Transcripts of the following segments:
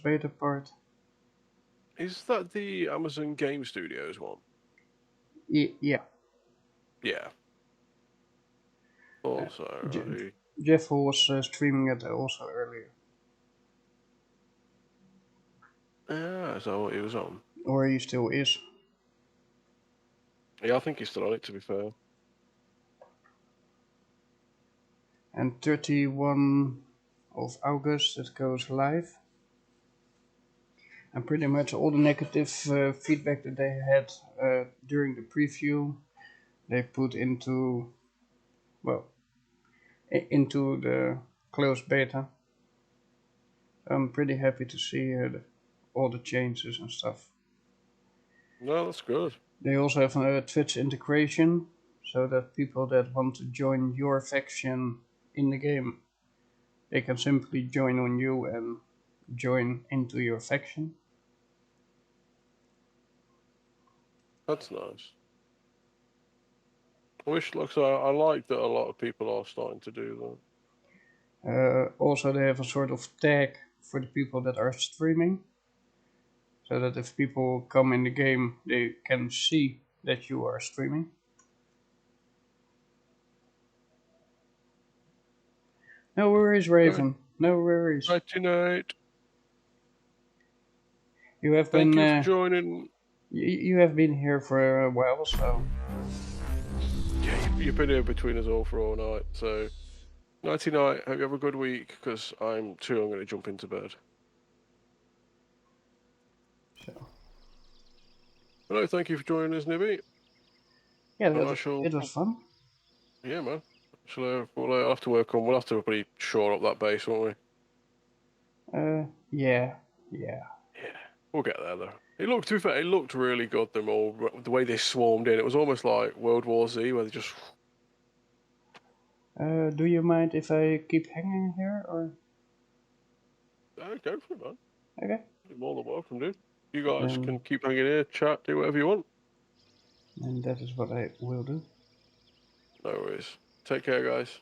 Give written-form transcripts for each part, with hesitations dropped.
beta part. Is that the Amazon Game Studios one? Yeah. Yeah. Also, Jeff was streaming it also earlier. yeah, is that what he was on? Or he still is. Yeah, I think he's still on it, to be fair. And 31 of August it goes live. And pretty much all the negative feedback that they had during the preview, they put into, well, into the closed beta. I'm pretty happy to see all the changes and stuff. No, that's good. They also have a Twitch integration, so that people that want to join your faction in the game, they can simply join on you and join into your faction. That's nice. I like that a lot of people are starting to do Also, they have a sort of tag for the people that are streaming, so that if people come in the game, they can see that you are streaming. No worries, that. Raven. No worries. Nighty night. You have Thank been you for joining. you have been here for a while, so Yeah, you've been here between us all for all night. So, nighty night. Hope you have a good week. Because I'm going to jump into bed. Hello, thank you for joining us, Nibby. Yeah, And it was fun. Yeah, man. We'll have to work on. We'll have to probably shore up that base, won't we? Yeah. Yeah, we'll get there though. To be fair, it looked really good. Them all, the way they swarmed in, it was almost like World War Z, where they just. Do you mind if I keep hanging here, or? Go for it, man. Okay. You're more than welcome, dude. You guys can keep hanging here, chat, do whatever you want. And that is what I will do. No worries. Take care, guys.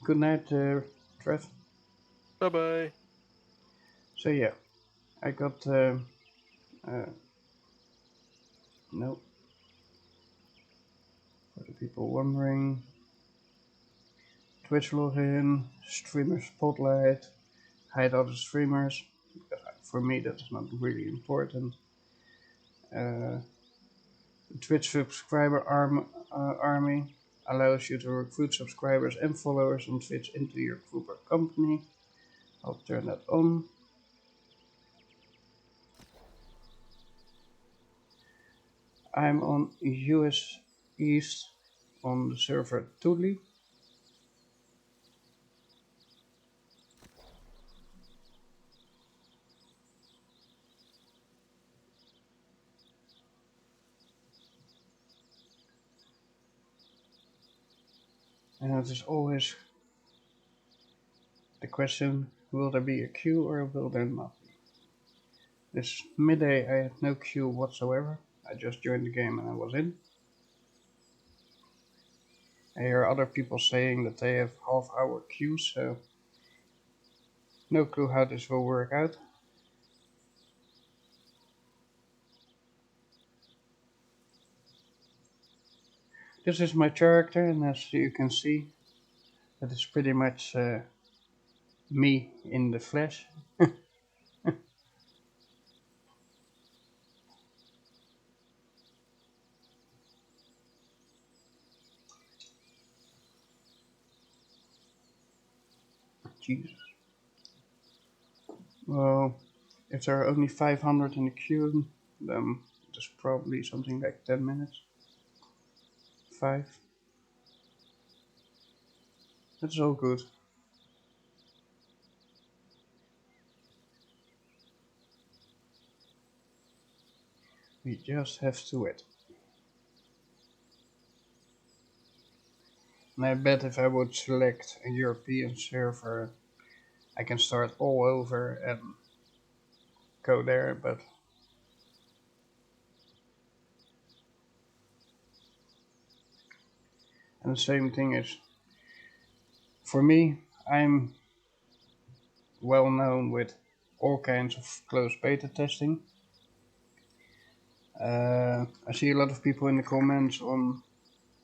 Good night, Trev. Bye bye. So yeah, I got no. For the people wondering, Twitch login, streamer spotlight, hide other streamers. Because for me that is not really important. The Twitch subscriber army allows you to recruit subscribers and followers on Twitch into your group or company. I'll turn that on. I'm on US East on the server Thule. And it is always the question, will there be a queue or will there not be? This midday I had no queue whatsoever. I just joined the game and I was in. I hear other people saying that they have half-hour queues, so no clue how this will work out. This is my character, and as you can see, that is pretty much me in the flesh. Jesus. Well, if there are only 500 in the queue, then there's probably something like 10 minutes. 5. That's all good. We just have to wait. And I bet if I would select a European server, I can start all over and go there, but and the same thing is, for me, I'm well known with all kinds of closed beta testing. I see a lot of people in the comments on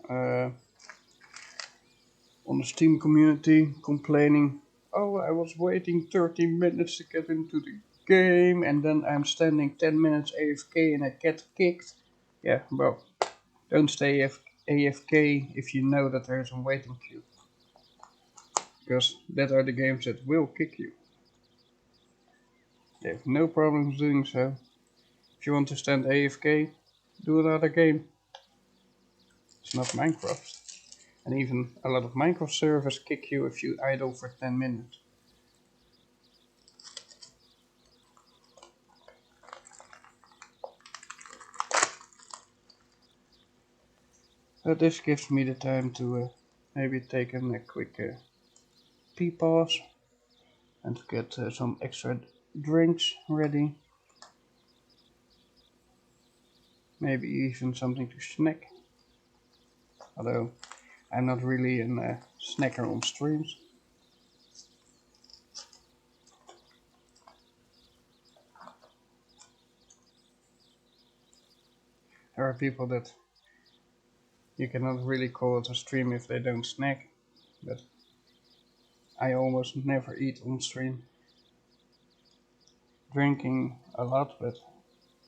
the Steam community complaining, oh, I was waiting 30 minutes to get into the game and then I'm standing 10 minutes AFK and I get kicked. Yeah, well, don't stay AFK if you know that there's a waiting queue. Because that are the games that will kick you. They have no problems doing so. If you want to stand AFK, do another game. It's not Minecraft. And even a lot of Minecraft servers kick you if you idle for 10 minutes. But this gives me the time to maybe take a quick pee pause and to get some extra drinks ready. Maybe even something to snack. Although I'm not really a snacker on streams. There are people that you cannot really call it a stream if they don't snack, but I almost never eat on stream. Drinking a lot, but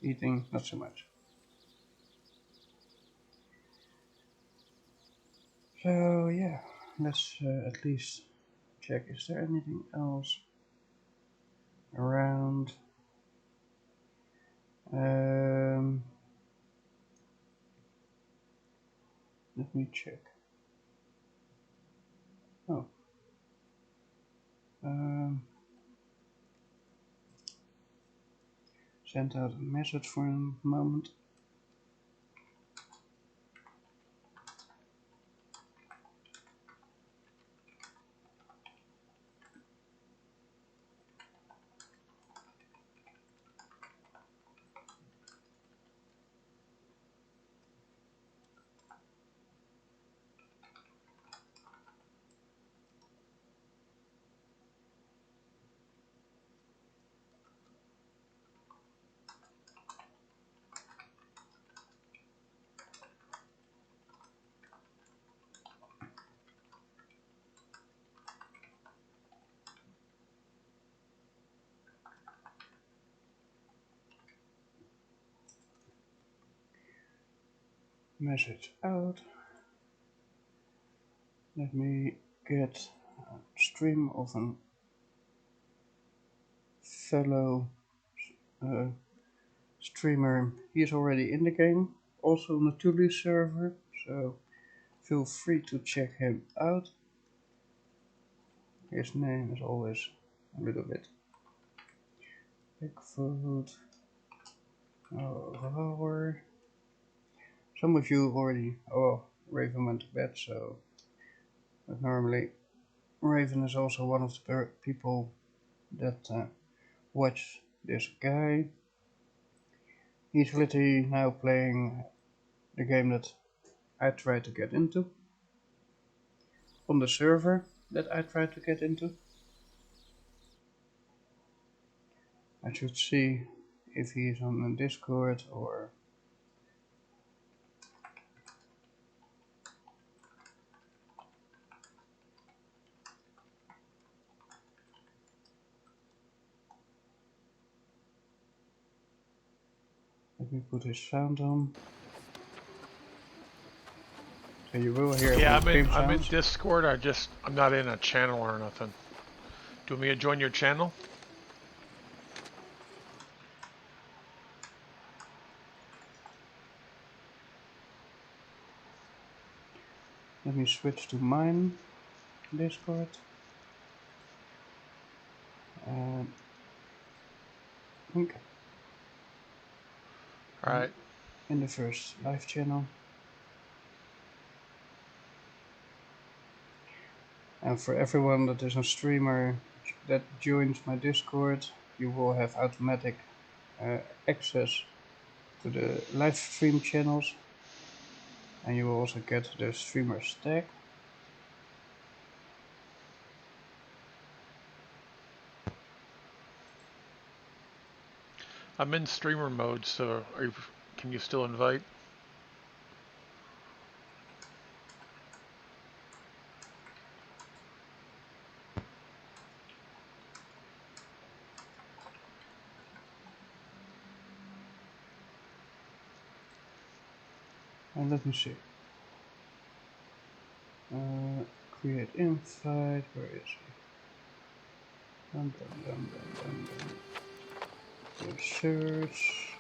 eating not so much. So yeah, let's at least check, is there anything else around? Let me check. Oh. Send out a message for a moment. Message out. Let me get a stream of a fellow streamer. He's already in the game, also on the Tulu server, so feel free to check him out. His name is always a little bit Bigfoot. Oh, some of you already. Oh, Raven went to bed, so. But normally, Raven is also one of the people that watch this guy. He's literally now playing the game that I tried to get into on the server that I tried to get into. I should see if he's on the Discord or. Let me put his sound on. So you will hear. Yeah, I'm in Discord. I'm not in a channel or nothing. Do you want me to join your channel? Let me switch to mine Discord. Okay. Alright. In the first live channel. And for everyone that is a streamer that joins my Discord, you will have automatic access to the live stream channels, and you will also get the streamer tag. I'm in streamer mode, so can you still invite? And let me see. Create invite. Where is he? Dun, dun, dun, dun, dun, dun. Search.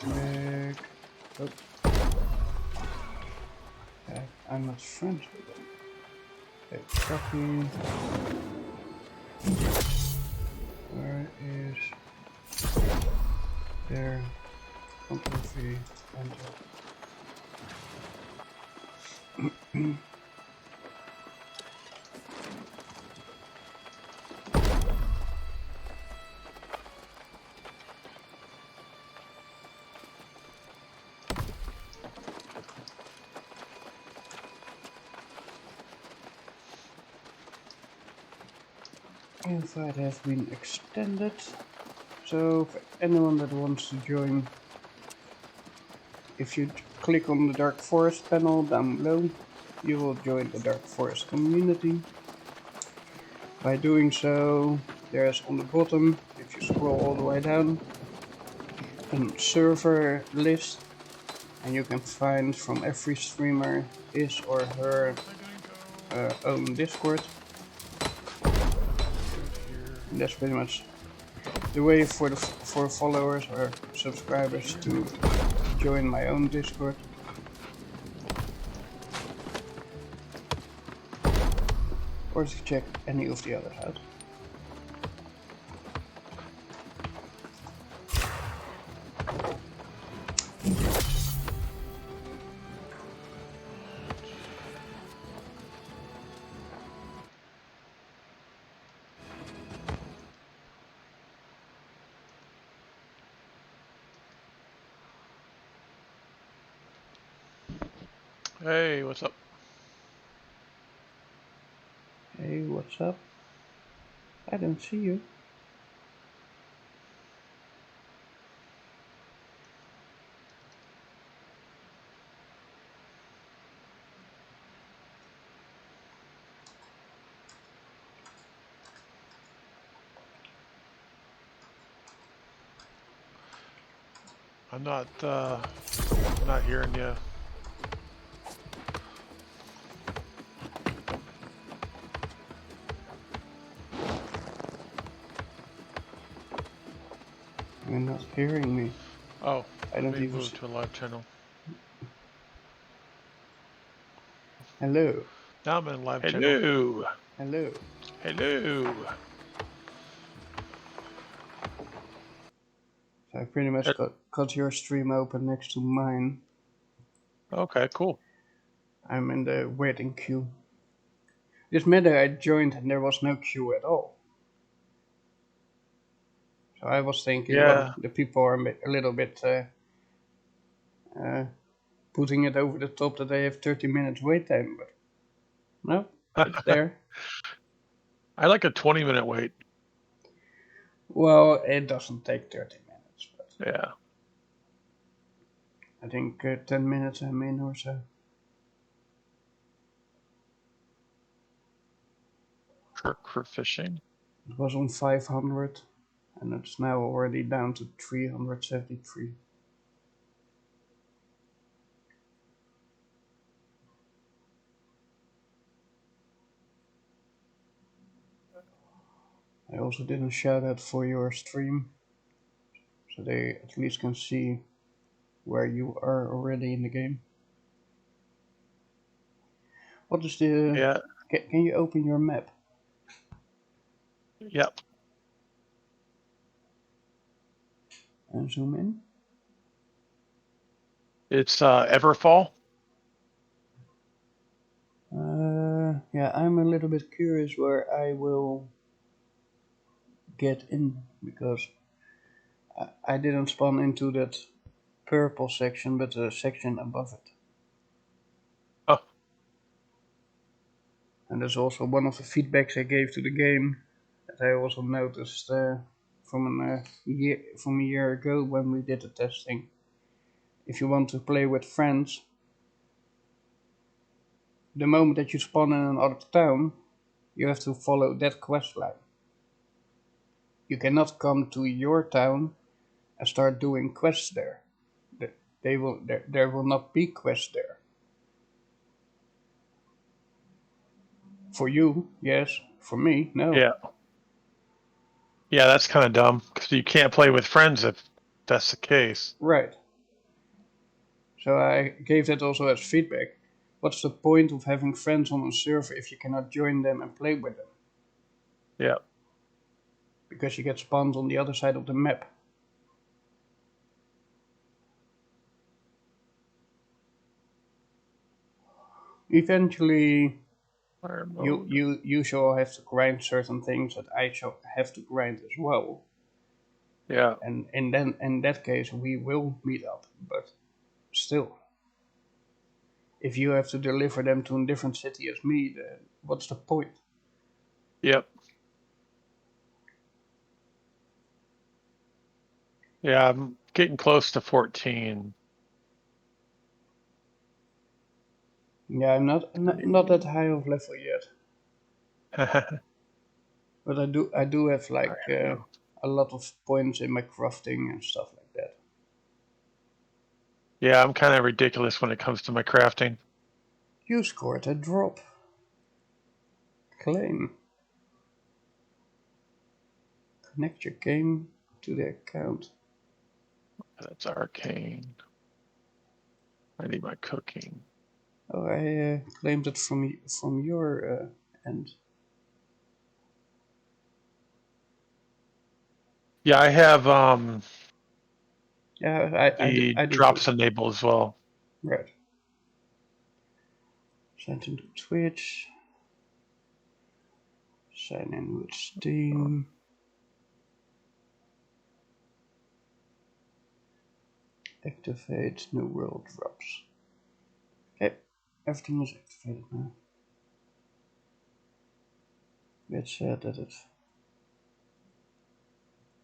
Back. Oh. Yeah, I'm not friends with them. Okay, copy. Where is there? Control V, enter. Invite has been extended, so for anyone that wants to join, if you click on the Dark Forest panel down below, you will join the Dark Forest community. By doing so, there's on the bottom, if you scroll all the way down, a server list, and you can find from every streamer his or her own Discord. And that's pretty much the way for followers or subscribers to join my own Discord. Or to check any of the others out. Hey, what's up? Hey, what's up? I don't see you. I'm not hearing you. You're not hearing me. Oh, I don't let me even move to a live channel. Hello. Now I'm in a live channel. Hello. Hello. Hello. So I pretty much got your stream open next to mine. Okay, cool. I'm in the waiting queue. This matter I joined and there was no queue at all. So I was thinking, Yeah. well, the people are a little bit putting it over the top that they have 30 minutes wait time, but no, it's there. I like a 20-minute wait. Well, it doesn't take 30 minutes, but Yeah. I think 10 minutes I'm in or so. For fishing. It was on 500 and it's now already down to 373. I also did a shout out for your stream, so they at least can see where you are already in the game. What is the... Yeah. Can you open your map? Yep. And zoom in? It's Everfall. Yeah, I'm a little bit curious where I will get in, because I didn't spawn into that purple section, but the section above it. Oh. And that's also one of the feedbacks I gave to the game, that I also noticed from a year ago when we did the testing. If you want to play with friends, the moment that you spawn in another town, you have to follow that quest line. You cannot come to your town and start doing quests there. There will not be quests there. For you, yes. For me, no. Yeah. Yeah, that's kind of dumb because you can't play with friends if that's the case. Right. So I gave that also as feedback. What's the point of having friends on a server if you cannot join them and play with them? Yeah. Because you get spawned on the other side of the map. Eventually, Fire you mode. you shall have to grind certain things that I shall have to grind as well. Yeah. And then in that case we will meet up. But still, if you have to deliver them to a different city as me, then what's the point? Yep. Yeah, I'm getting close to 14. Yeah, I'm not that high of level yet. But I do have like a lot of points in my crafting and stuff like that. Yeah, I'm kind of ridiculous when it comes to my crafting. You scored a drop. Claim. Connect your game to the account. That's arcane. I need my cooking. Oh, I claimed it from your end. Yeah, I have Yeah, the I do too. drops enabled as well. Right. Send into Twitch. Sign in with Steam. Activate new world drops. Okay, everything is activated now. It said that it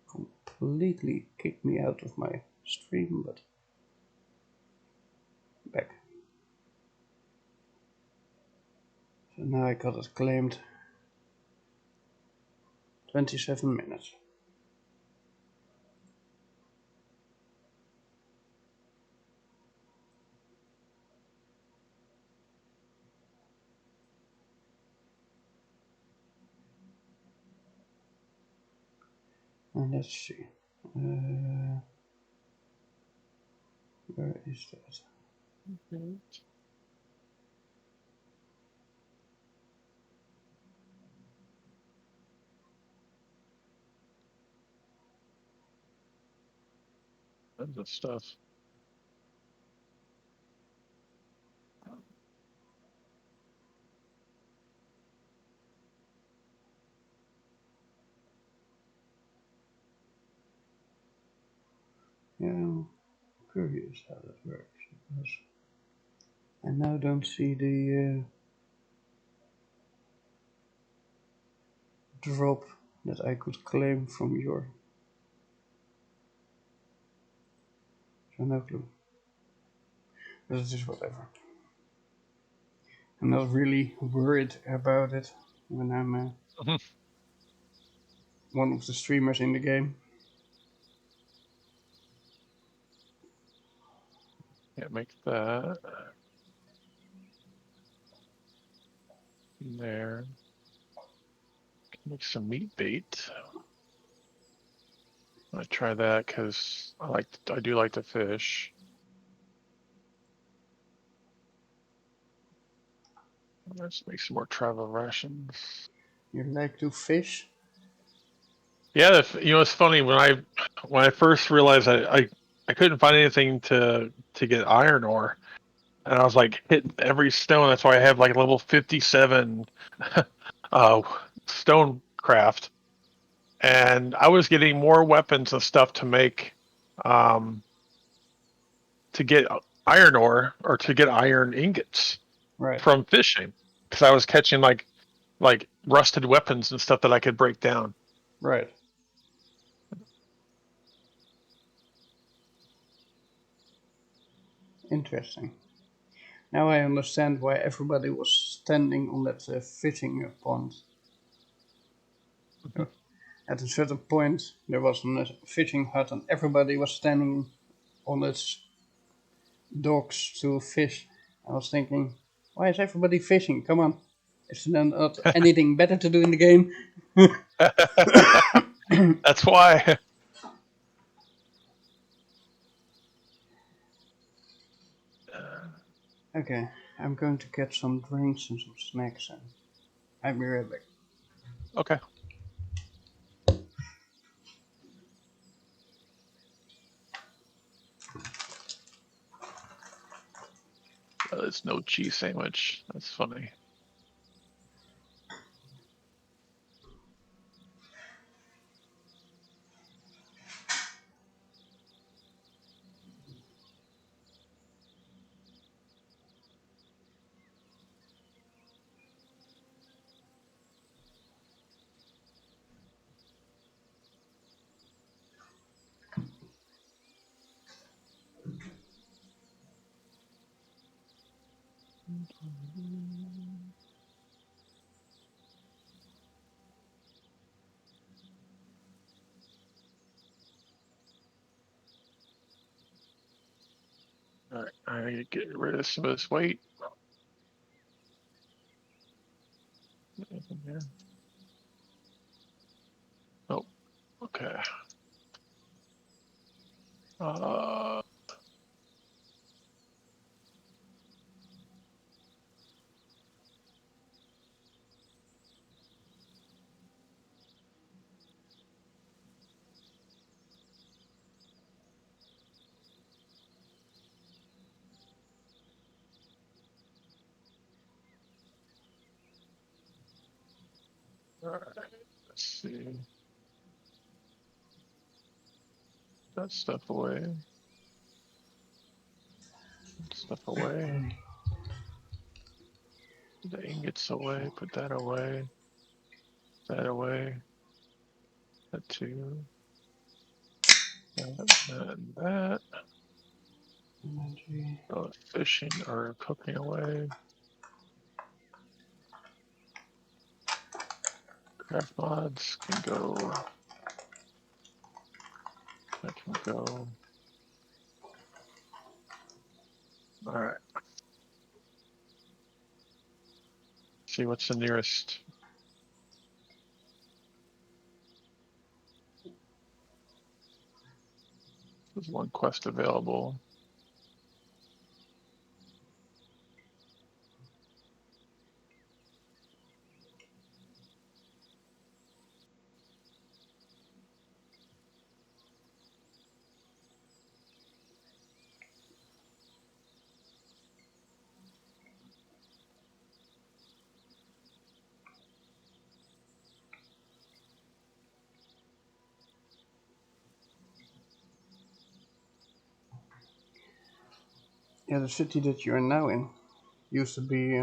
completely kicked me out of my stream, but back. So now I got it claimed. 27 minutes. And let's see. Where is that? Tons of stuff. Yeah, I'm curious how that works because I now don't see the drop that I could claim from your. So no clue. But it is whatever. I'm not really worried about it when I'm one of the streamers in the game. Can't make that. There. Can make some meat bait. I try that because I do like to fish. Let's make some more travel rations. You like to fish? Yeah, it's funny when I first realized I couldn't find anything to get iron ore, and I was like hitting every stone. That's why I have like level 57 stone craft, and I was getting more weapons and stuff to make to get iron ore or to get iron ingots Right. from fishing because I was catching like rusted weapons and stuff that I could break down. Right. Interesting. Now I understand why everybody was standing on that fishing pond. At a certain point, there was a fishing hut, and everybody was standing on its docks to fish. I was thinking, why is everybody fishing? Come on, is there not anything better to do in the game? That's why. Okay, I'm going to get some drinks and some snacks, and I'll be right back. Okay. There's no cheese sandwich. That's funny. All right, I need to get rid of some of this weight. Anything here? Oh, okay. Uh, all right. Let's see. That stuff away. That stuff away. The ingots away. Put that away. That away. That too. That. Energy. Fishing or cooking away. Craft mods can go. That can go. All right. See what's the nearest. There's one quest available. Yeah, the city that you are now in used to be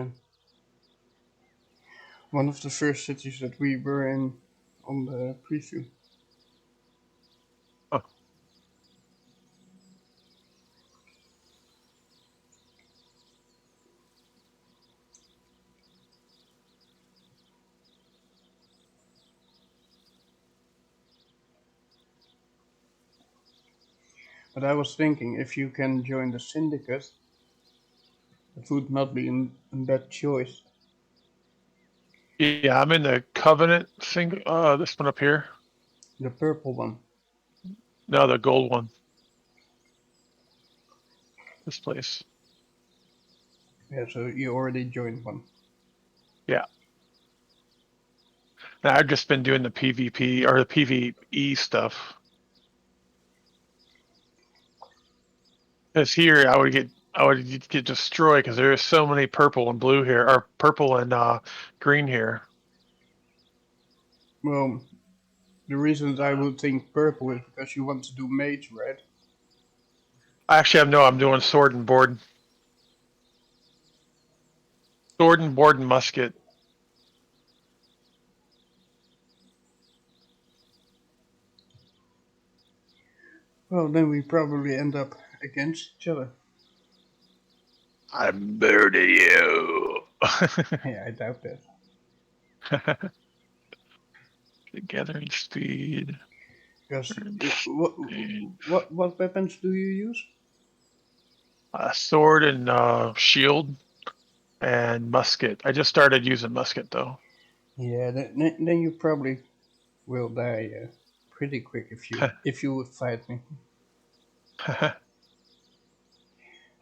one of the first cities that we were in on the preview. Oh, But I was thinking, if you can join the syndicate, it would not be a bad choice. yeah, I'm in the Covenant thing. This one up here. The purple one. No, the gold one. This place. Yeah, so you already joined one. Yeah. Now, I've just been doing the PvP or the PvE stuff. Because here I would get destroyed because there are so many purple and blue here, or purple and green here. Well, the reason I would think purple is because you want to do mage, right? Actually, I'm doing sword and board. Sword and board and musket. Well, then we probably end up against each other. I murder you. Yeah, I doubt that. The gathering speed. Because what, Speed. what weapons do you use? Sword and shield and musket. I just started using musket though. Yeah, then you probably will die pretty quick if you would fight me.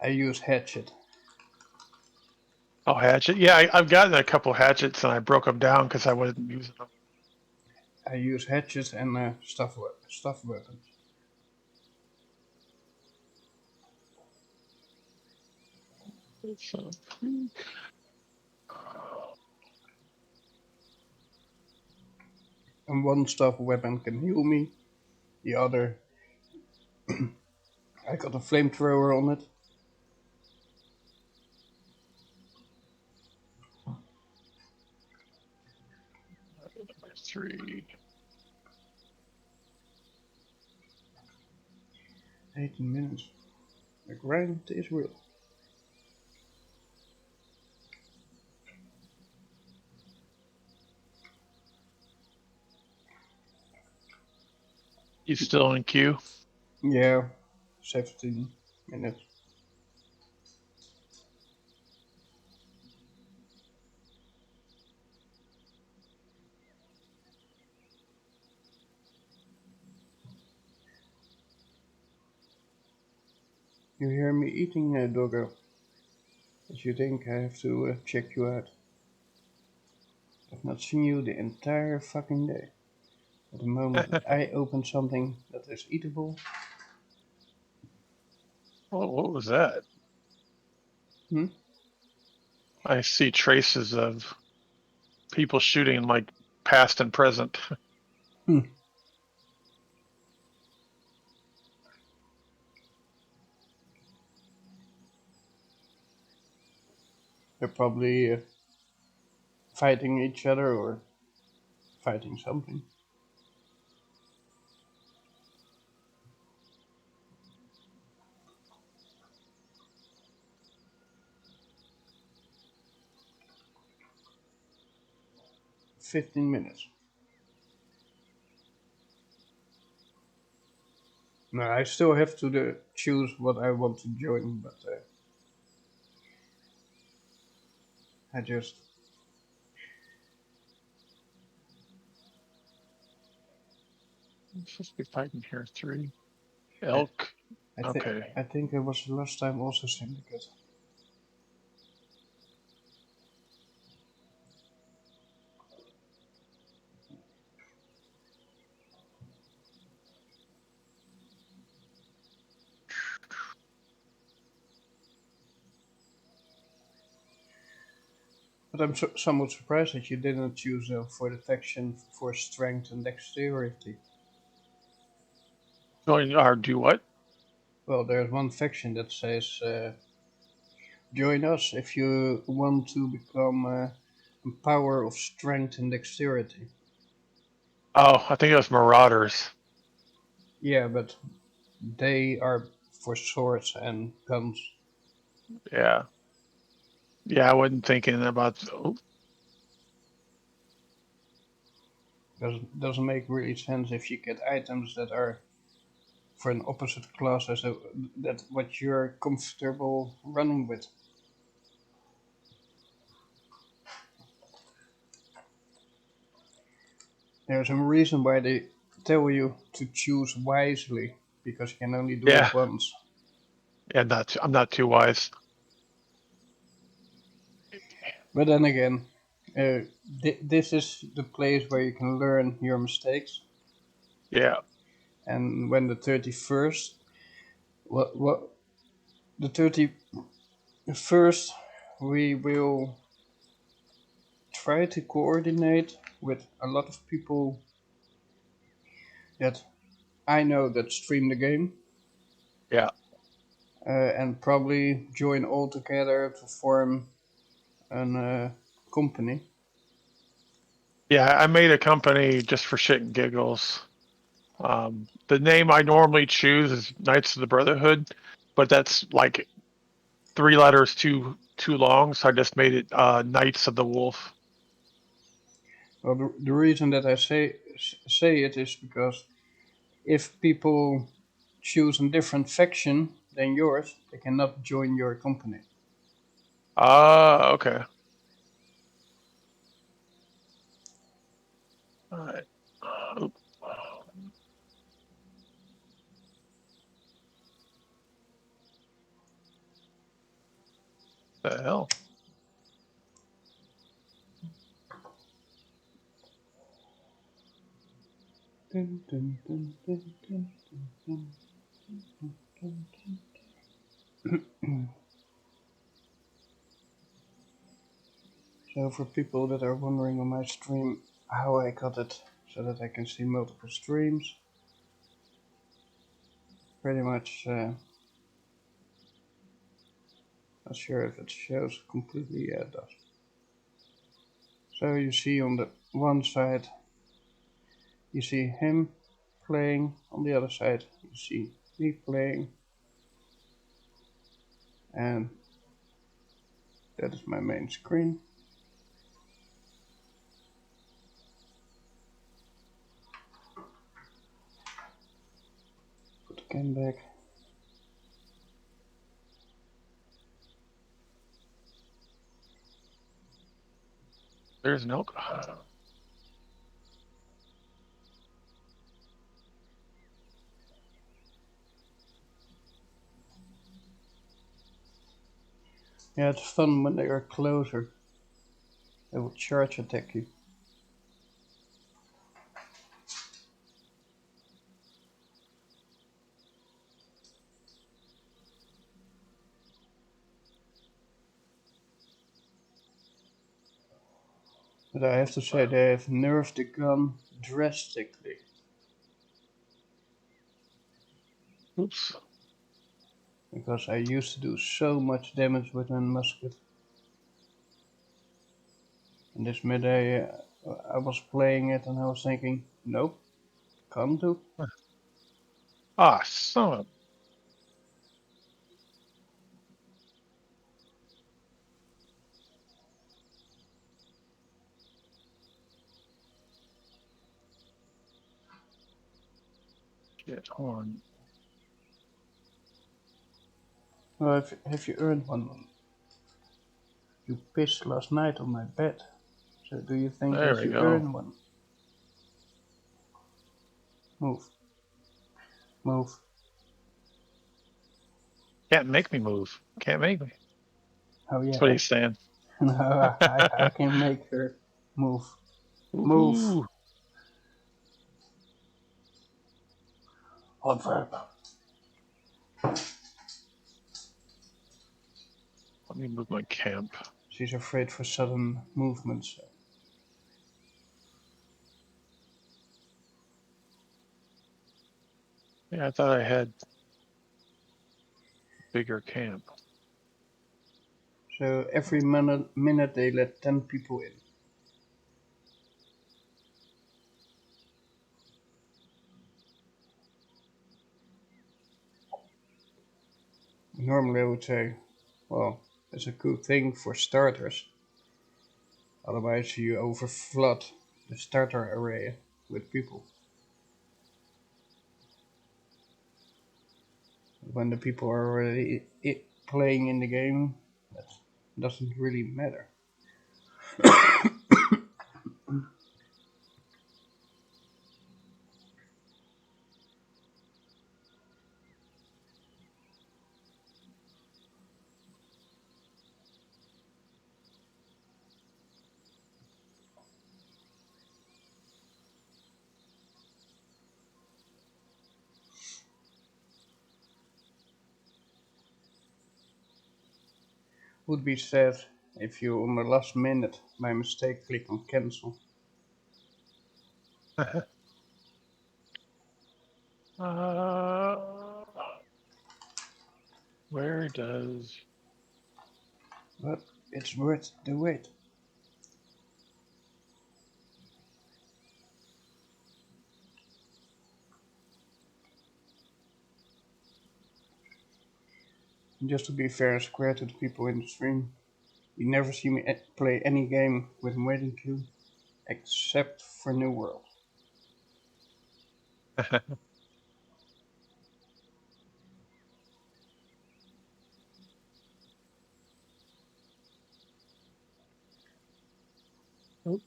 I use hatchet. Oh, hatchet. Yeah, I've gotten a couple hatchets and I broke them down because I wasn't using them. I use hatchets and stuff weapons. So, And one stuff weapon can heal me. The other, I got a flamethrower on it. three. 18 minutes. The grind is real. You still in queue? Yeah, 17 minutes. You hear me eating, doggo? But you think I have to check you out? I've not seen you the entire fucking day. At the moment that I open something that is eatable, What was that? Hmm? I see traces of people shooting like past and present. they're probably fighting each other or fighting something. $15. No, I still have to choose what I want to join, but I just Supposed to be fighting here. 3 I, elk. Okay. I think it was last time also Syndicate. But I'm somewhat surprised that you didn't choose for the faction for strength and dexterity. Join or do what? Well, there's one faction that says join us if you want to become a power of strength and dexterity. Oh, I think it was Marauders. Yeah, but they are for swords and guns. Yeah. Yeah, I wasn't thinking about. Oh, Doesn't make really sense if you get items that are for an opposite class as that what you're comfortable running with. There's a reason why they tell you to choose wisely because you can only do yeah. it once. Yeah, I'm not too wise. But then again, this is the place where you can learn your mistakes. Yeah. And when the 31st, what the 31st, we will try to coordinate with a lot of people that I know that stream the game. Yeah. And probably join all together to form a company. Yeah, I made a company just for shit and giggles. The name I normally choose is Knights of the Brotherhood, but that's like 3 letters too long, so I just made it Knights of the Wolf. Well, the reason that I say it is because if people choose a different faction than yours, they cannot join your company. Ah, okay. All right. Oop. The hell? Dun, dun, dun, dun, dun, dun, dun, dun, dun. So for people that are wondering on my stream how I got it so that I can see multiple streams, pretty much not sure if it shows completely. Yeah, it does. So you see on the one side, you see him playing. On the other side, you see me playing. And that is my main screen. Put the game back. There's no. Yeah, it's fun when they are closer. They will charge attack you. But I have to say they have nerfed the gun drastically. Oops. Because I used to do so much damage with a musket. And this midday I was playing it and I was thinking, nope, can't do. Ah, son of. Shit, hold on. Well, have you earned one? You pissed last night on my bed. So do you think There that we you go. earned one? Move. Move. Can't make me move. Can't make me. Oh That's what yeah. he's saying. No, I can make her move. Move. Woohoo! Ontwerp. Let me move my camp. She's afraid for sudden movements. Yeah, I thought I had bigger camp. So every minute they let 10 people in. Normally I would say, well, it's a good thing for starters. Otherwise you overflood the starter area with people. When the people are already playing in the game, that doesn't really matter. Would be sad if you on the last minute by mistake click on cancel. Where does... But it's worth the wait. just to be fair and square to the people in the stream, you never see me play any game with a waiting queue except for New World. Oop.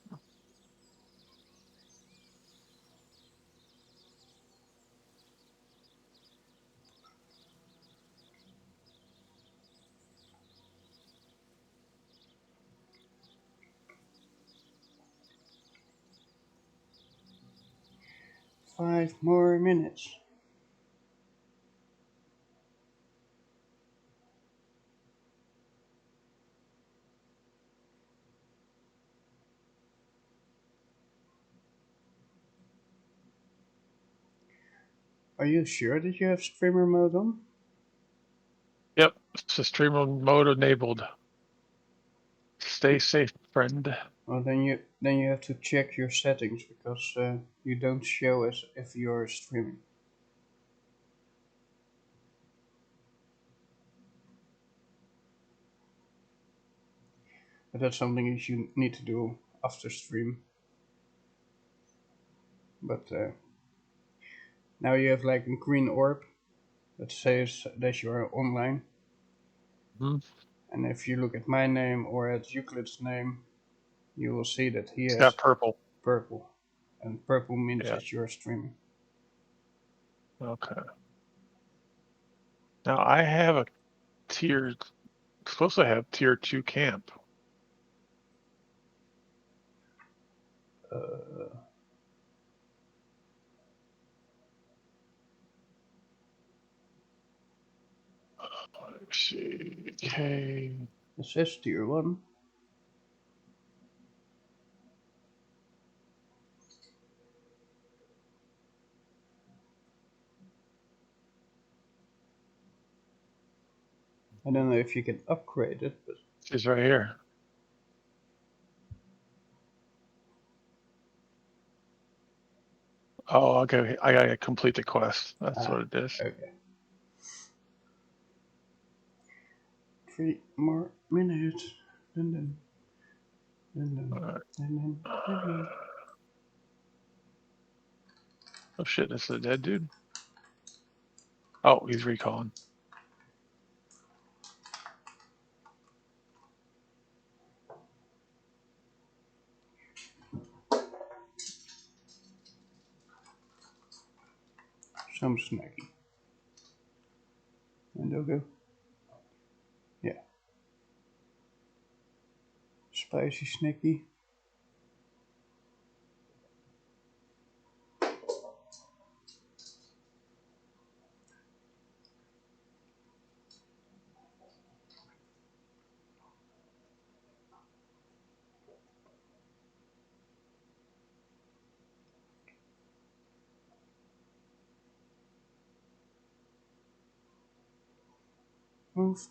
5 more minutes. Are you sure that you have streamer mode on? Yep, it's the streamer mode enabled. Stay safe, friend. Well, then you have to check your settings because you don't show as if you're streaming. But that's something that you need to do after stream. But now you have like a green orb that says that you are online. Hmm. And if you look at my name or at Euclid's name, you will see that he It's has got purple. purple. And purple means Yeah. that you're streaming. Okay. Now I have a tier. Supposed to have tier 2 camp. Let's see. Okay. It says tier 1. I don't know if you can upgrade it, but She's right here. Oh, okay. I gotta complete the quest. That's what it is. okay. 3 more minutes. Dun, dun, dun, dun, All right. dun, dun, dun, dun. Oh shit, this is a dead dude. Oh, he's recalling. Some snacky. And they'll go. Yeah. Spicy snacky. Move.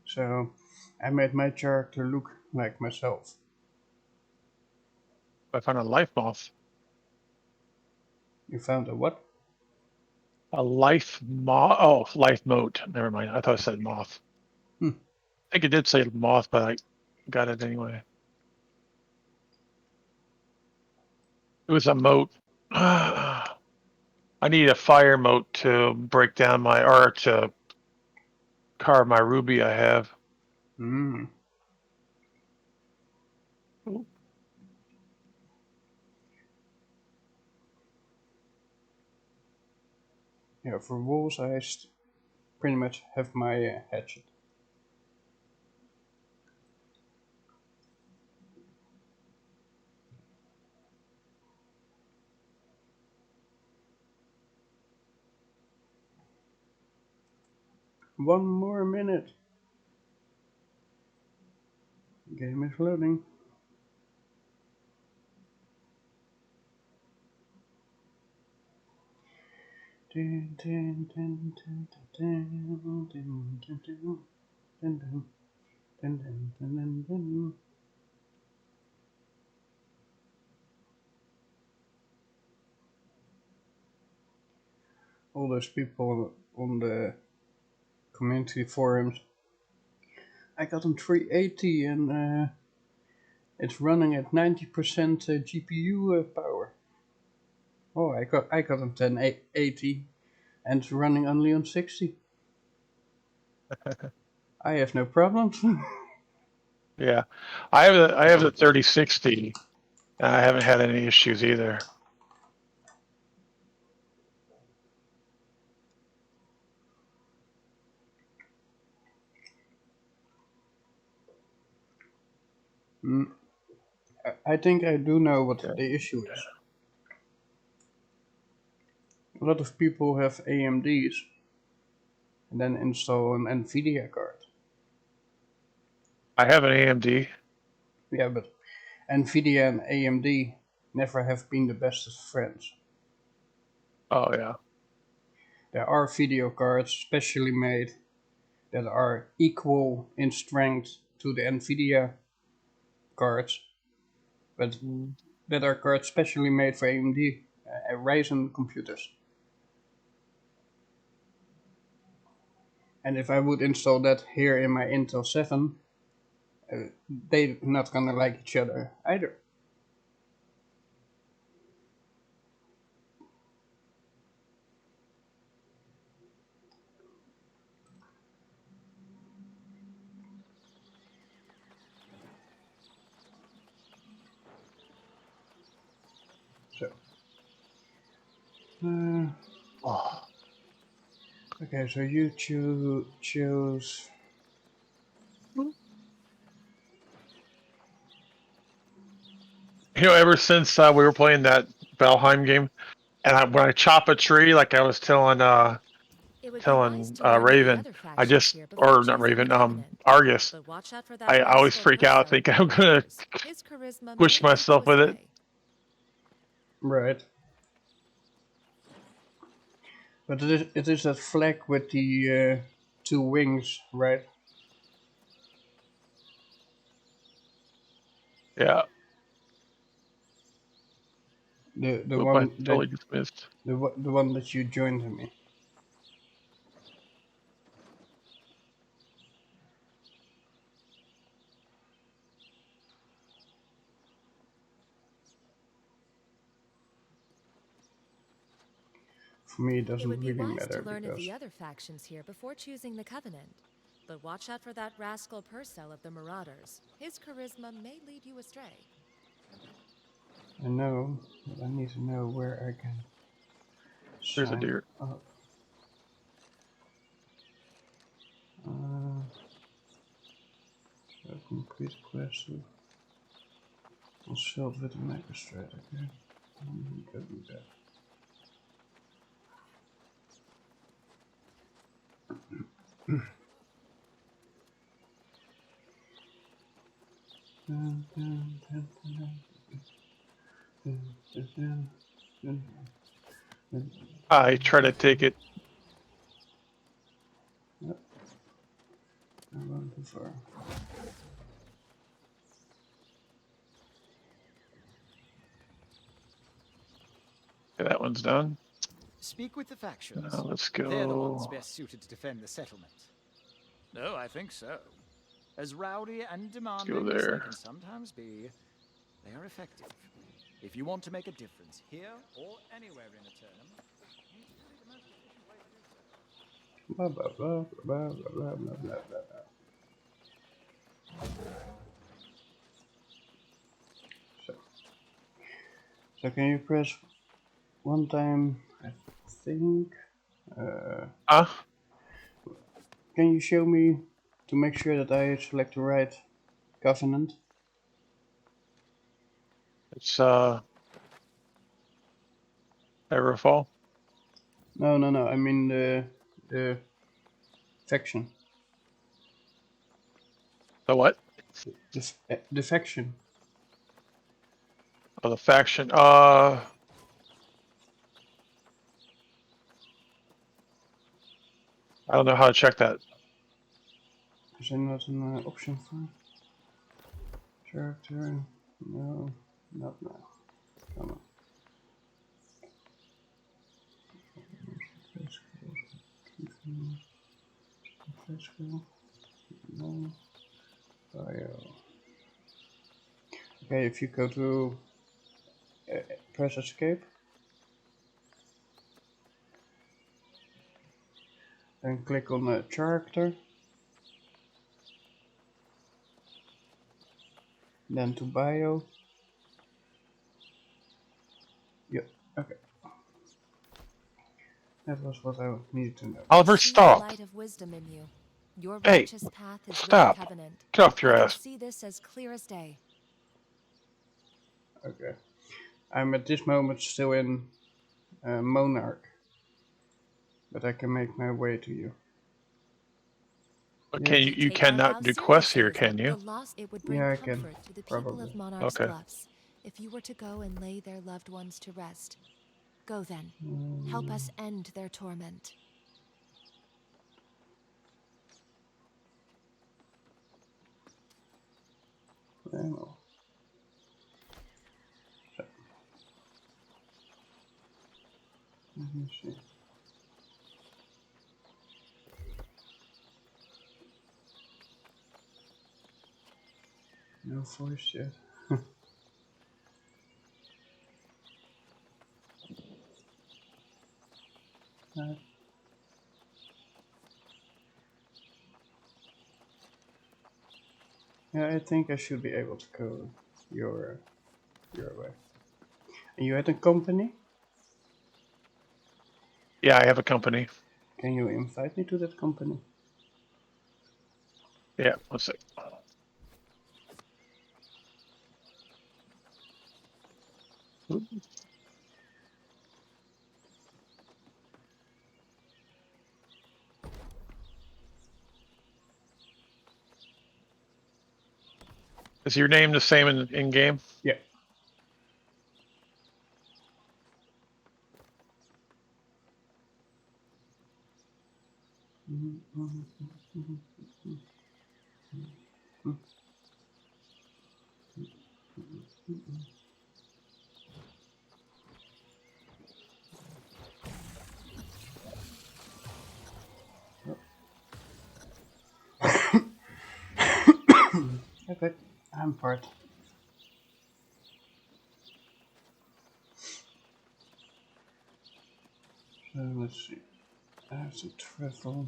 So I made my character look like myself. I found a life moth. You found a what? A life moth. Oh, life moat. Never mind. I thought it said moth. Hmm. I think it did say moth, but I got it anyway. It was a moat. I need a fire moat to break down my or to carve my ruby I have. Hmm. Yeah, for wolves I pretty much have my hatchet. 1 more minute. Game is loading. All those people on the community forums. I got on 380 and it's running at 90% GPU power. Oh, I got on 1080 and it's running only on 60. I have no problems. Yeah, I have the 3060, and I haven't had any issues either. I think I do know what Yeah. the issue is. A lot of people have AMDs and then install an NVIDIA card. I have an AMD. Yeah, but NVIDIA and AMD never have been the best of friends. Oh yeah. There are video cards specially made that are equal in strength to the NVIDIA cards, but that are cards specially made for AMD Ryzen computers. And if I would install that here in my Intel 7, they're not gonna like each other either. So, Oh. okay, so you choose. You know, ever since we were playing that Valheim game, and when I chop a tree, like I was telling Raven, I just, or not Raven, Argus, I always freak out, think I'm gonna push myself with it. Right. But it is that flag with the 2 wings, right? Yeah. The Oop, one I that totally just missed. the one that you joined me. For me, it doesn't would be really wise matter to learn of because the other factions here before choosing the Covenant. But watch out for that rascal Purcell of the Marauders. His charisma may lead you astray. I know, but I need to know where I can There's a sign deer. up. So complete quest. Consult with the magistrate, okay? Go do that. I try to take it. Yep. I went too far. Okay, that one's done. Speak with the factions. Now let's They're the ones go. best suited to defend the settlement. No, I think so. As rowdy and demanding as they there. can sometimes be, they are effective. If you want to make a difference here or anywhere in Eternum, usually the most efficient way to do so. Blah blah blah blah blah blah blah blah blah. So can you press one time? I think. Can you show me to make sure that I select the right covenant? It's Everfall. No. I mean the Faction. The what? The faction. Oh, the faction. I don't know how to check that. Is there not an option for character? No, not now. Come on. No. Bio. Okay, if you go to press escape, then click on the character, then to bio. Yep, okay. That was what I needed to know. Oliver, See the stop. light of wisdom in you. Your Hey, righteous path is stop. with the Covenant. Get off your I can ass. see this as clear as day. Okay. I'm at this moment still in Monarch, but I can make my way to you. But Yeah. can you? If You take our cannot vow do quests here, seriously, can you? The lost, it would bring Yeah, I can, comfort to the people probably. of Monarch's Okay. Bluffs if you were to go and lay their loved ones to rest. Go then. Help us end their torment. Well, so, let me see. No voice yet. Yeah, I think I should be able to go your way. And you had a company? Yeah, I have a company. Can you invite me to that company? Yeah, one sec. Is your name the same in game? Yeah. Okay, I'm part. So let's see. I have to travel.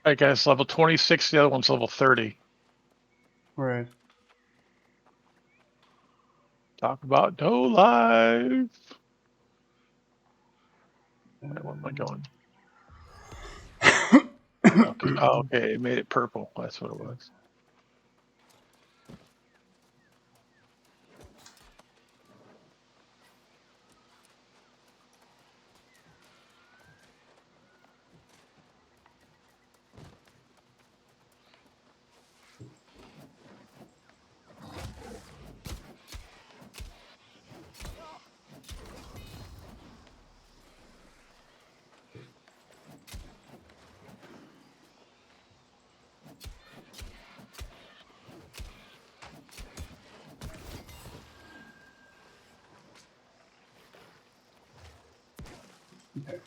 I guess level 26. The other one's level 30. Right. Talk about no life. Where am I going? Okay. Oh, okay, it made it purple. That's what it was. Okay.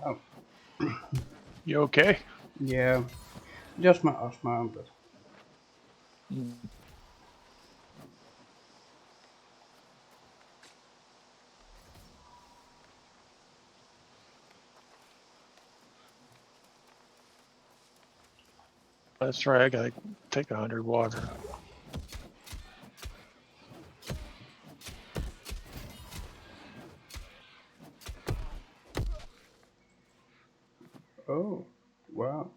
Oh, You okay? yeah. Just my asthma, but That's right. I gotta take 100 water. Oh, wow.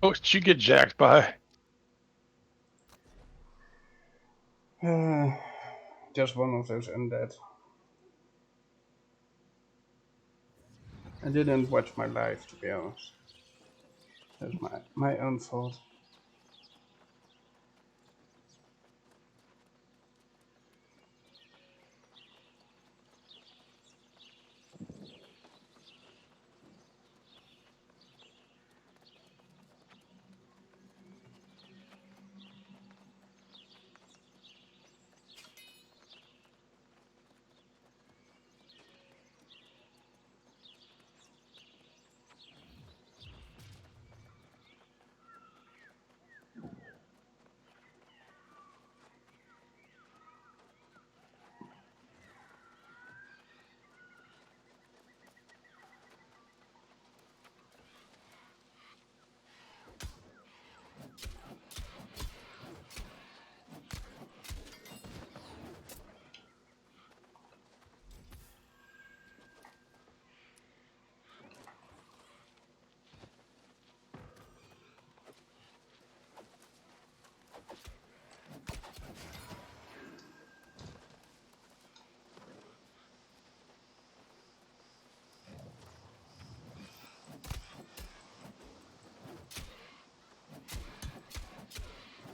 Oh, did you get jacked by? Just one of those undead. I didn't watch my life, to be honest. That's my own fault.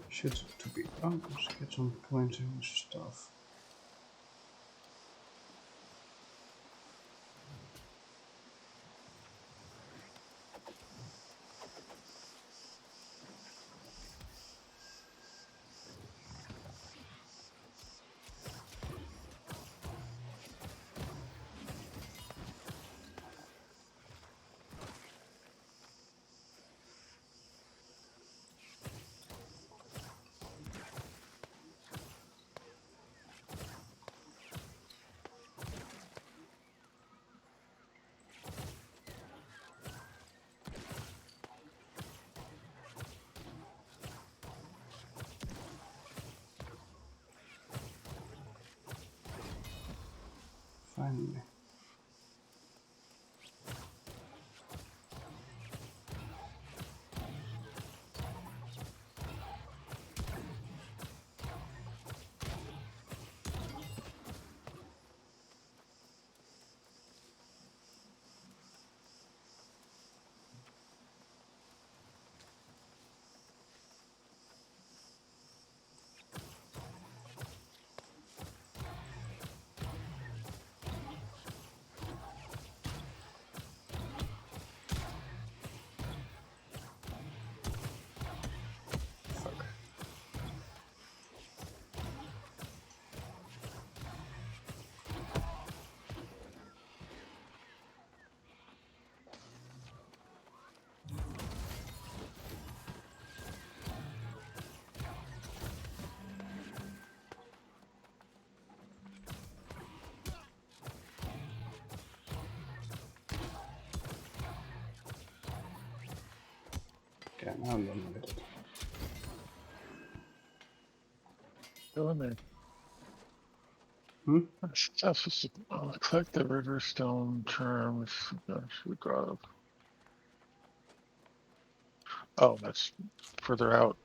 Should to be honest, get some pointing stuff. Finally. Fuck. Okay, now I'm done with it. Go in there. Hmm? Stuff is collect the Riverstone terms. Oh, that's further out.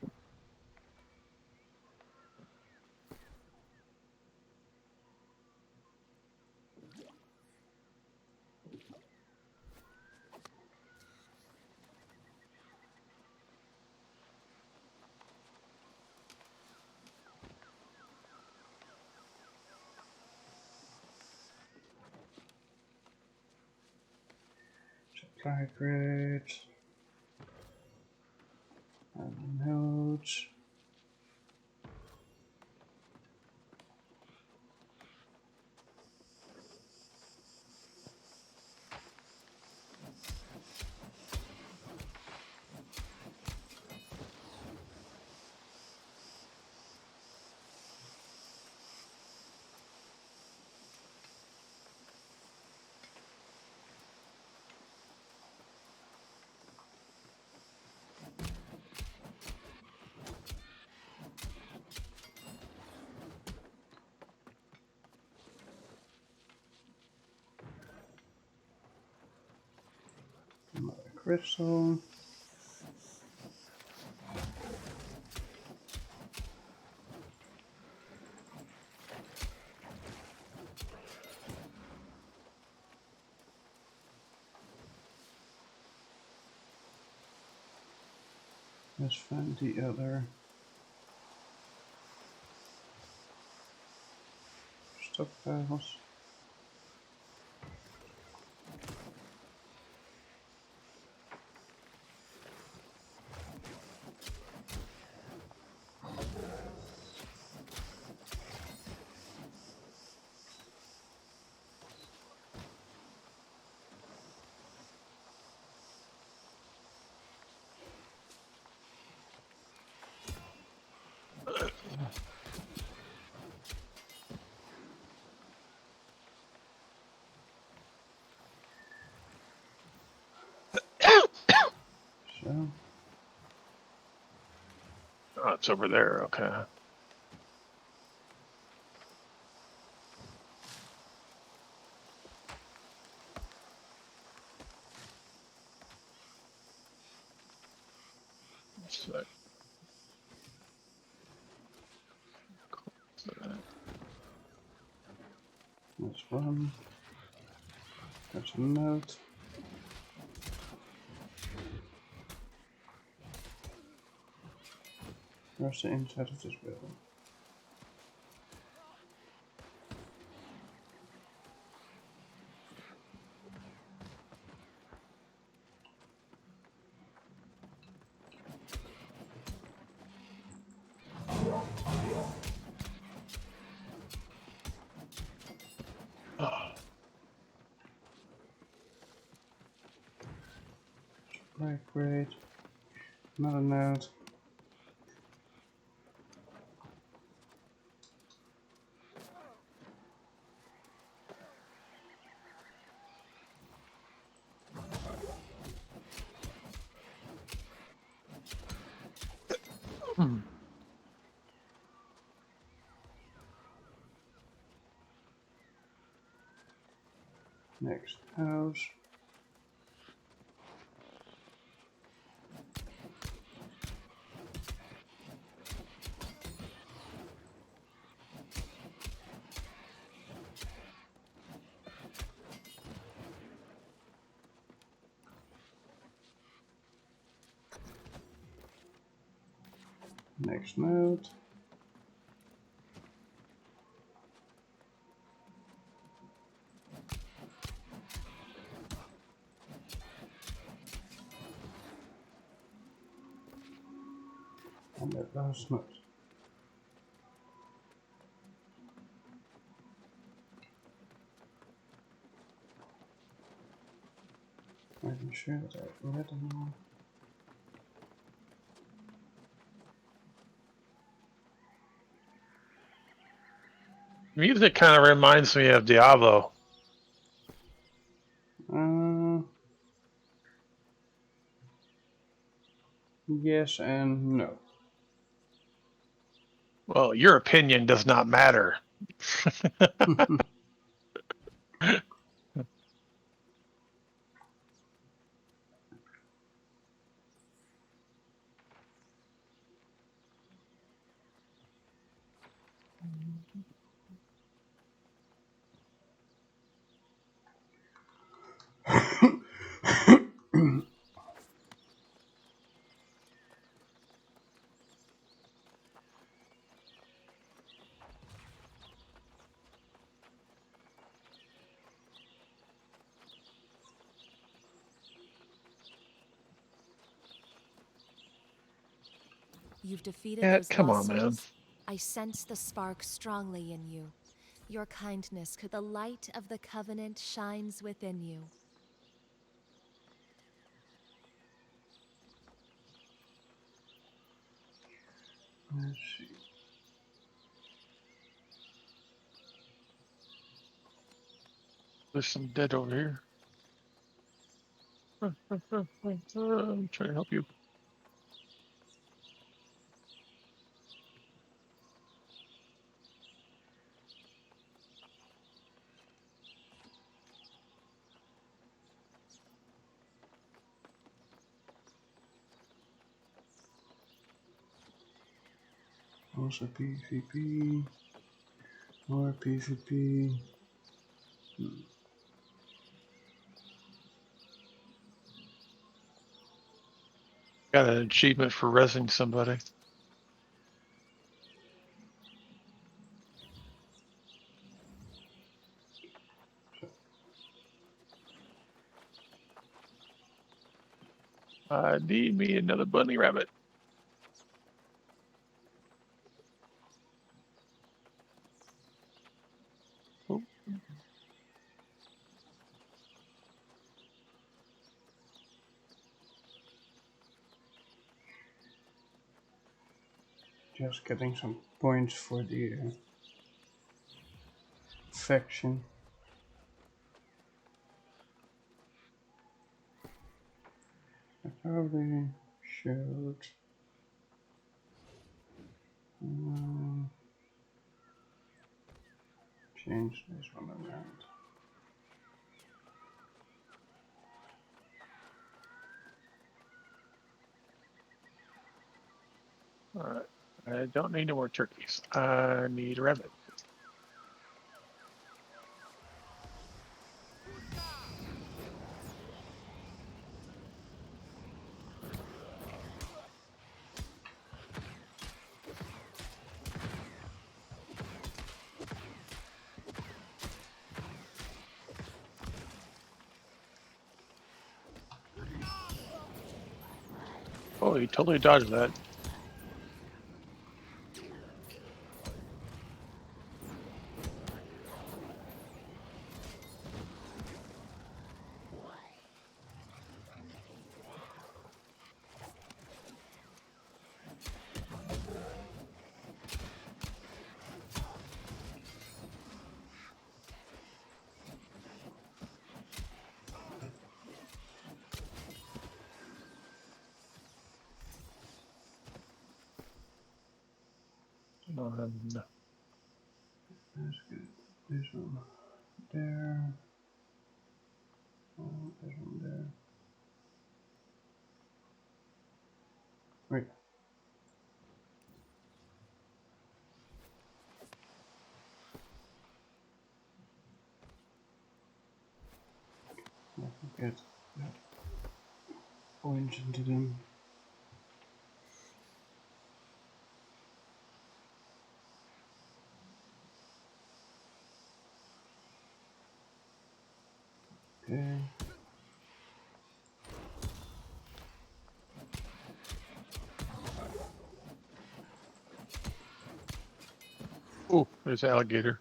Supply crate. And notes. crystal. Let's find the other stockpiles. So, Oh, it's over there. Okay. So, that's one. That's a note. Where's the inside of this building? Right, great. Another note. Next house. Next note. And that last note. I'm sure that I read them all. music kind of reminds me of Diablo. Yes and no. Well, your opinion does not matter. You've defeated Yeah, those come lost on, man. souls. I sense the spark strongly in you. Your kindness could the light of the Covenant shines within you. Let's see. There's some dead over here. I'm trying to help you. Also PvP. More PvP. Got an achievement for resing somebody. I need me another bunny rabbit. Oh, Just getting some points for the faction. I probably should change this one around. all right. I don't need no more turkeys. I need a rabbit. Oh, he totally dodged that. Let's get this one there. Oh, this one there. Wait. Let me get that points into them. Okay. Oh, there's alligator.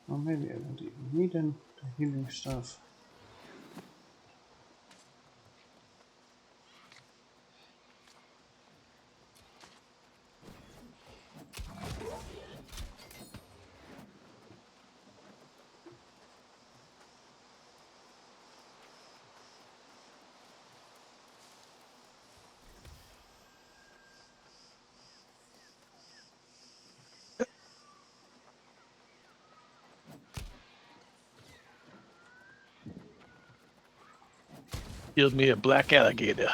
Well, maybe I don't even need the healing stuff. Killed me a black alligator.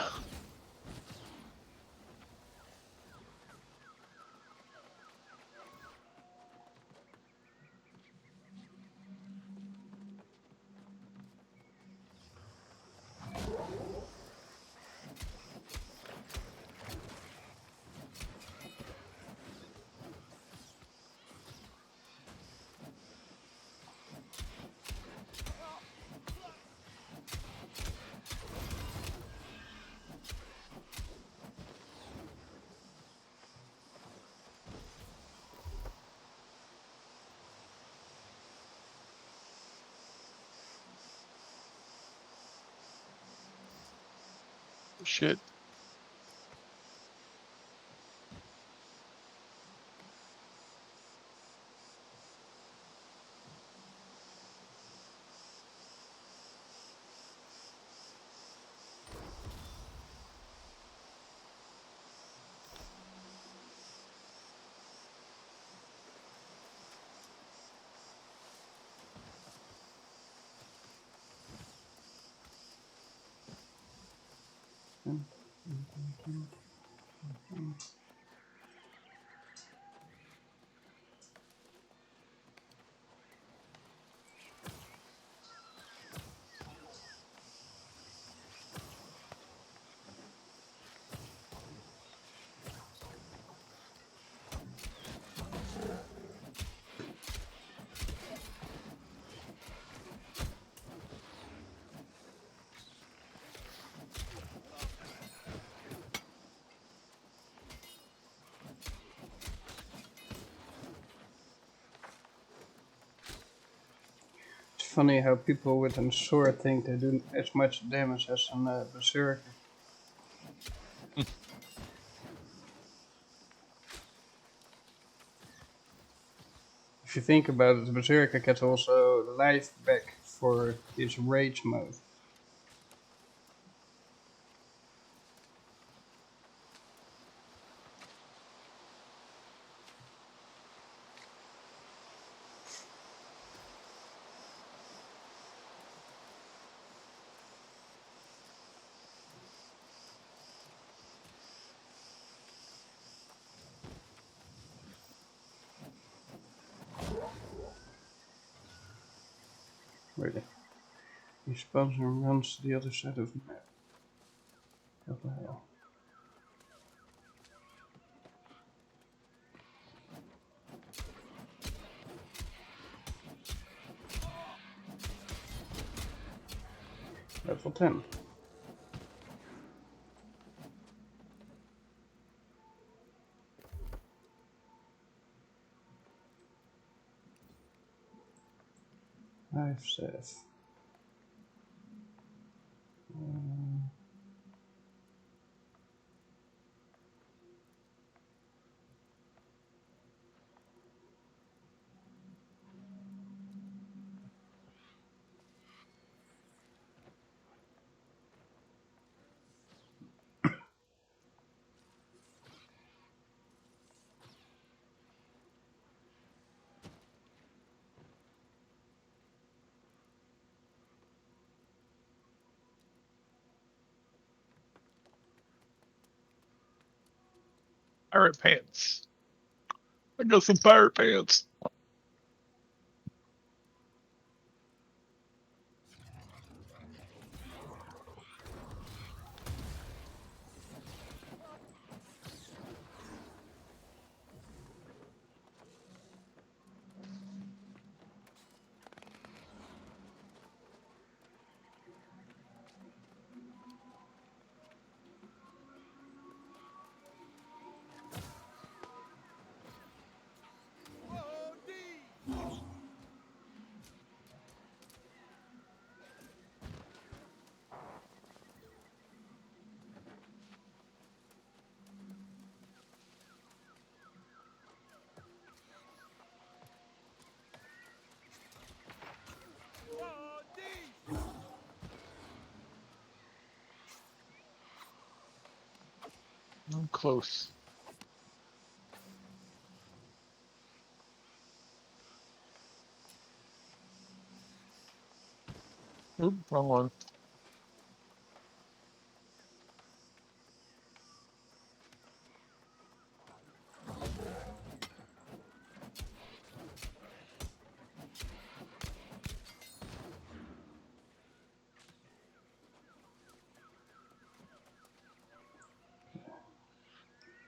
Shit. It's funny how people with a sword think they do as much damage as a berserker. If you think about it, the berserker gets also life back for his rage mode. Really. He spawns and runs to the other side of the map. What the hell? Level 10. I've said. Pirate pants. I got some pirate pants. I'm close. Oop, wrong one.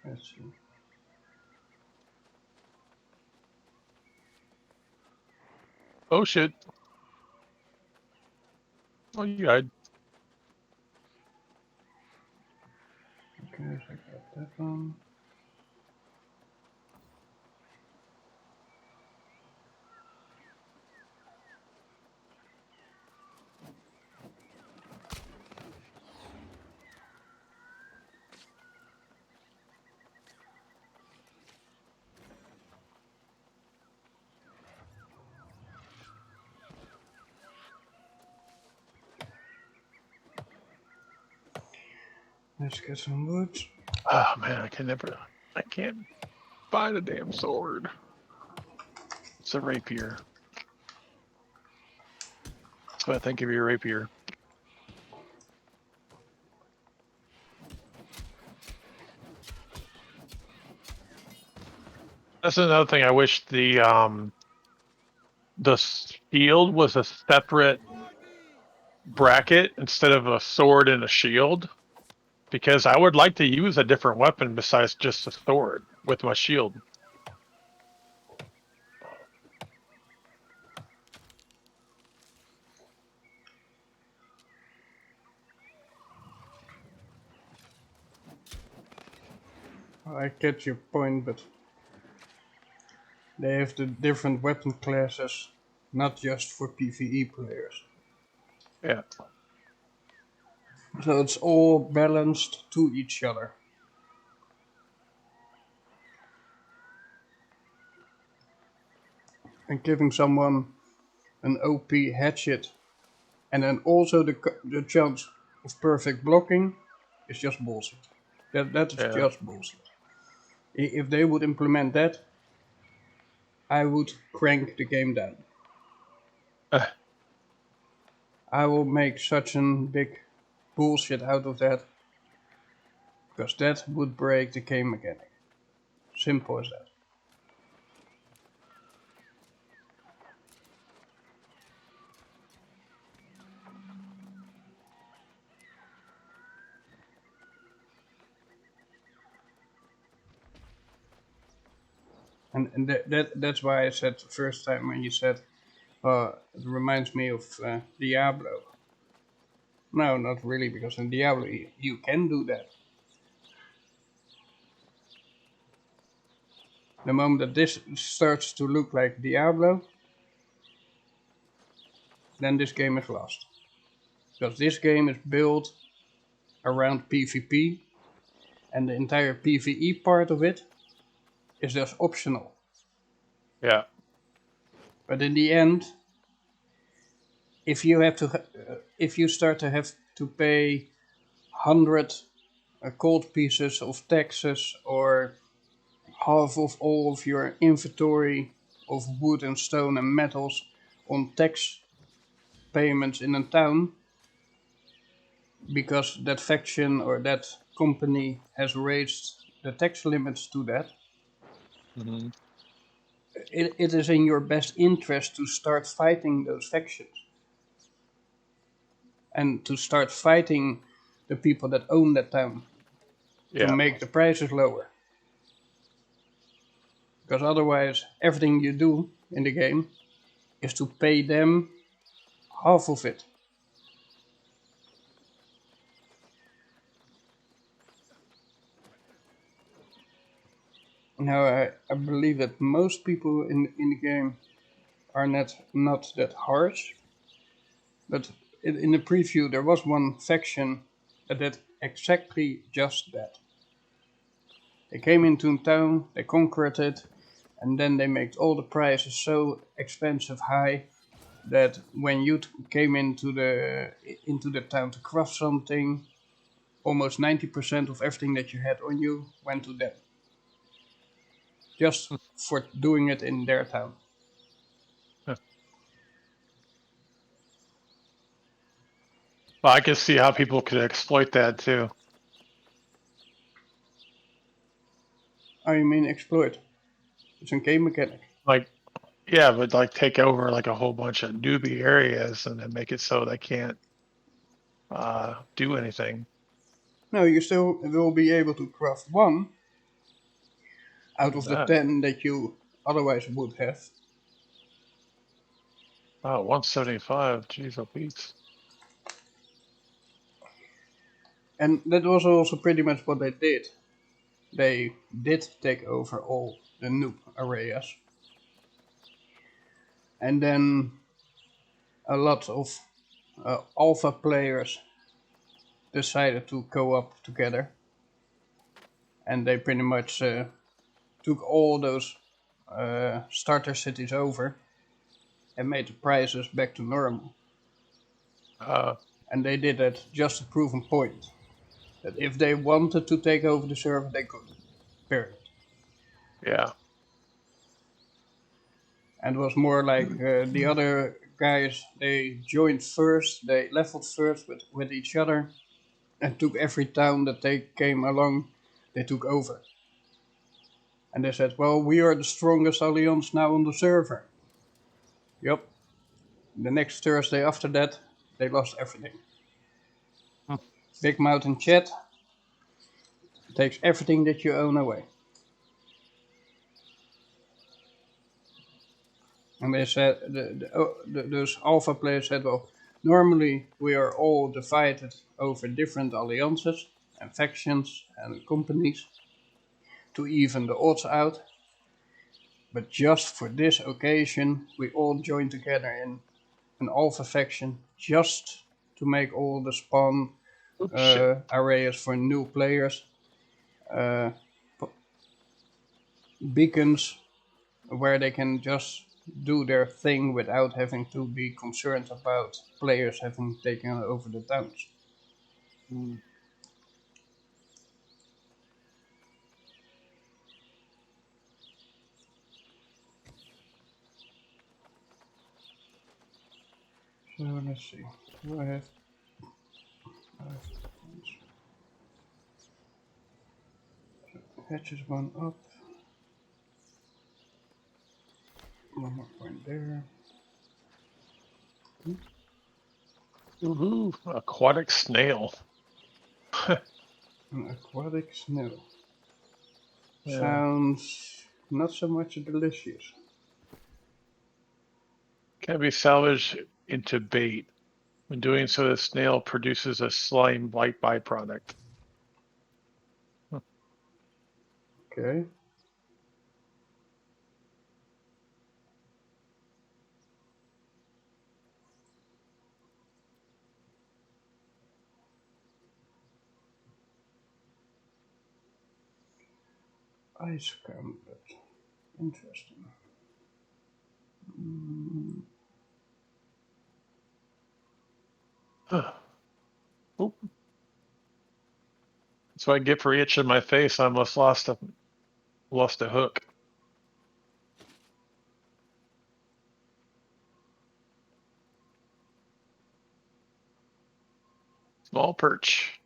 Let's see. Oh shit. Oh, you died. Okay, so I got that one. Let's get some wood. Oh man, I can't find a damn sword. It's a rapier. That's what I think of your rapier. That's another thing. I wish the shield was a separate bracket instead of a sword and a shield, because I would like to use a different weapon besides just a sword with my shield. I get your point, but they have the different weapon classes, not just for PvE players. Yeah. So it's all balanced to each other. And giving someone an OP hatchet and then also the chance of perfect blocking is just bullshit. That is Yeah. just bullshit. If they would implement that, I would crank the game down. I will make such a big bullshit out of that, because that would break the game mechanic. Simple as that. And that's why I said the first time when you said, it reminds me of Diablo. No, not really, because in Diablo you can do that. The moment that this starts to look like Diablo, then this game is lost. Because this game is built around PvP, and the entire PvE part of it is just optional. Yeah. But in the end, if you start to have to pay 100 gold pieces of taxes, or half of all of your inventory of wood and stone and metals on tax payments in a town, because that faction or that company has raised the tax limits to that, Mm-hmm. it is in your best interest to start fighting those factions and to start fighting the people that own that town to Yeah. make the prices lower. Because otherwise, everything you do in the game is to pay them half of it. Now, I believe that most people in the game are not that harsh, but in the preview there was one faction that did exactly just that. They came into town, they conquered it, and then they made all the prices so expensive high that when you came into the town to craft something, almost 90% of everything that you had on you went to them. Just for doing it in their town. Well, I can see how people could exploit that too. I mean exploit. It's a game mechanic. Like, yeah, but like take over like a whole bunch of newbie areas and then make it so they can't do anything. No, you still will be able to craft one out of the 10 that you otherwise would have. Oh, 175. Jeez, oh Pete. And that was also pretty much what they did. They did take over all the noob areas. And then a lot of alpha players decided to co-op together. And they pretty much took all those starter cities over and made the prices back to normal. And they did that just to prove a point. That if they wanted to take over the server, they could. Period. Yeah. And it was more like the other guys, they joined first, they leveled first with each other, and took every town that they came along, they took over. And they said, well, we are the strongest alliance now on the server. Yup. The next Thursday after that, they lost everything. Big Mouth in chat takes everything that you own away. And they said, those alpha players said, well, normally we are all divided over different alliances and factions and companies to even the odds out. But just for this occasion, we all joined together in an alpha faction just to make all the spawn areas for new players, beacons where they can just do their thing without having to be concerned about players having taken over the towns. So let's see. Do I have? Hatches one up. One more point there. Woohoo! Aquatic snail. An aquatic snail. Yeah. Sounds not so much delicious. Can be salvaged into bait. When doing so, the snail produces a slime-like byproduct. Okay. Ice gauntlet. Interesting. Oop. That's what I get for itching my face. I almost lost a hook. Small perch.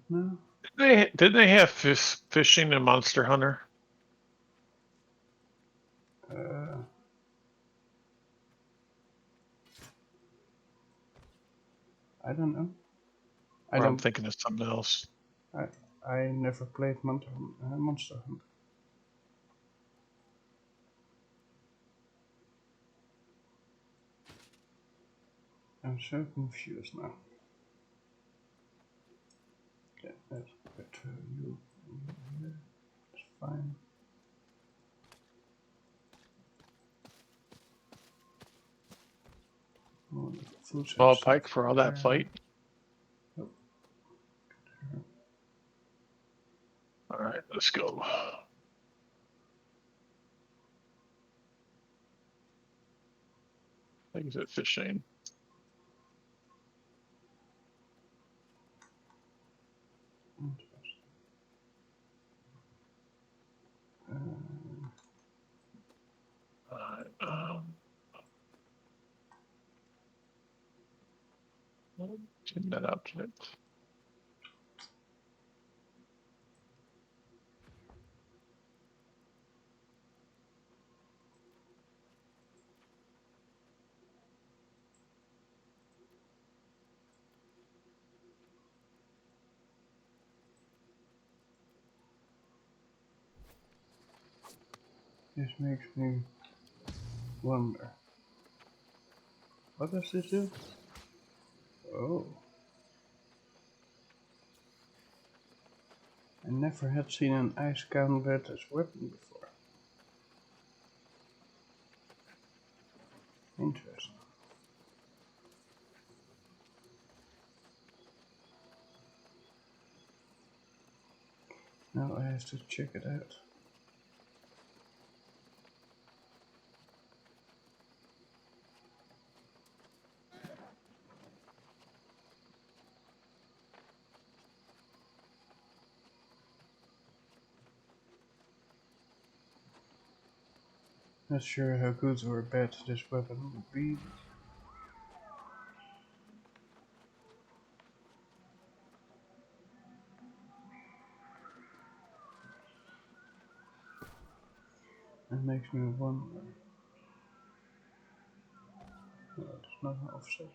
No. Didn't they have fishing in Monster Hunter? I don't know. I'm thinking of something else. I never played Monster Hunter. I'm so confused now. Okay, let's put you here. It's fine. Oh, the food Small stuff pike for all that there. fight. Nope. All right, let's go. Exit fishing. Change that object. This makes me wonder. What does this do? Oh. I never had seen an ice gauntlet as weapon before. Interesting. Now I have to check it out. Not sure how good or bad this weapon would be. It makes me wonder. No, there's not an offset.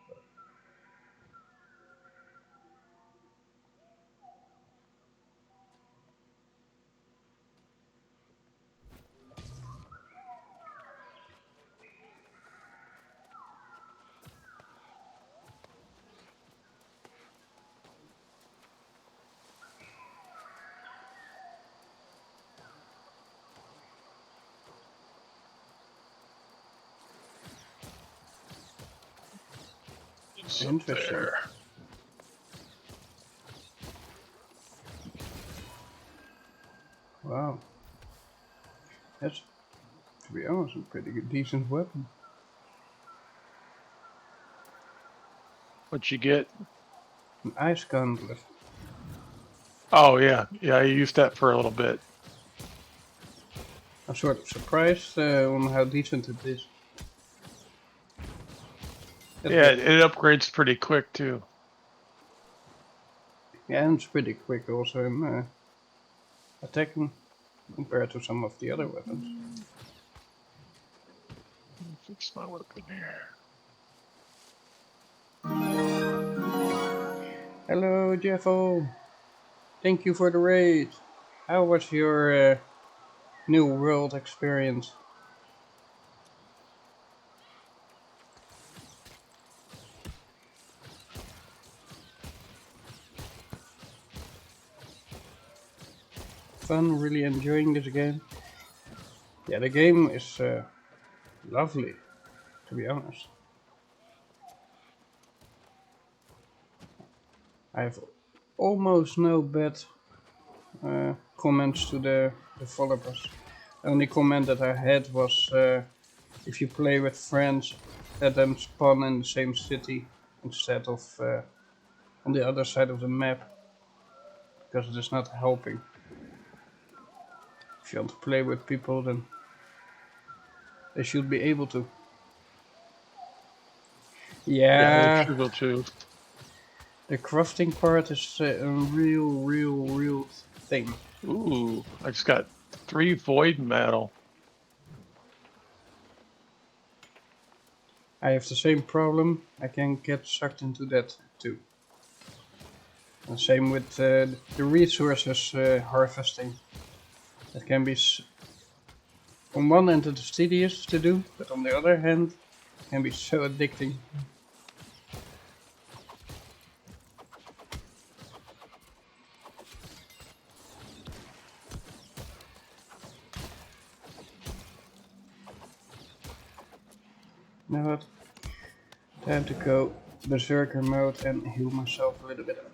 It's up Interesting. there. Wow. That's, to be honest, a pretty good, decent weapon. What'd you get? An ice gauntlet. Oh yeah, yeah. I used that for a little bit. I'm sort of surprised on how decent it is. That's Yeah, good. it upgrades pretty quick too. Yeah, and it's pretty quick also in attacking compared to some of the other weapons. Fix my weapon here. Hello, Jeffo. Thank you for the raid. How was your new world experience? Fun, really enjoying this game. Yeah, the game is lovely, to be honest. I have almost no bad comments to the developers. The only comment that I had was if you play with friends, let them spawn in the same city instead of on the other side of the map, because it is not helping. If you want to play with people, then they should be able to. Yeah, they Yeah, should go too. the crafting part is a real thing. Ooh, I just got 3 void metal. I have the same problem. I can get sucked into that too. And same with the resources harvesting. That can be, on one hand it is tedious to do, but on the other hand it can be so addicting. You know what? Time to go berserker mode and heal myself a little bit up.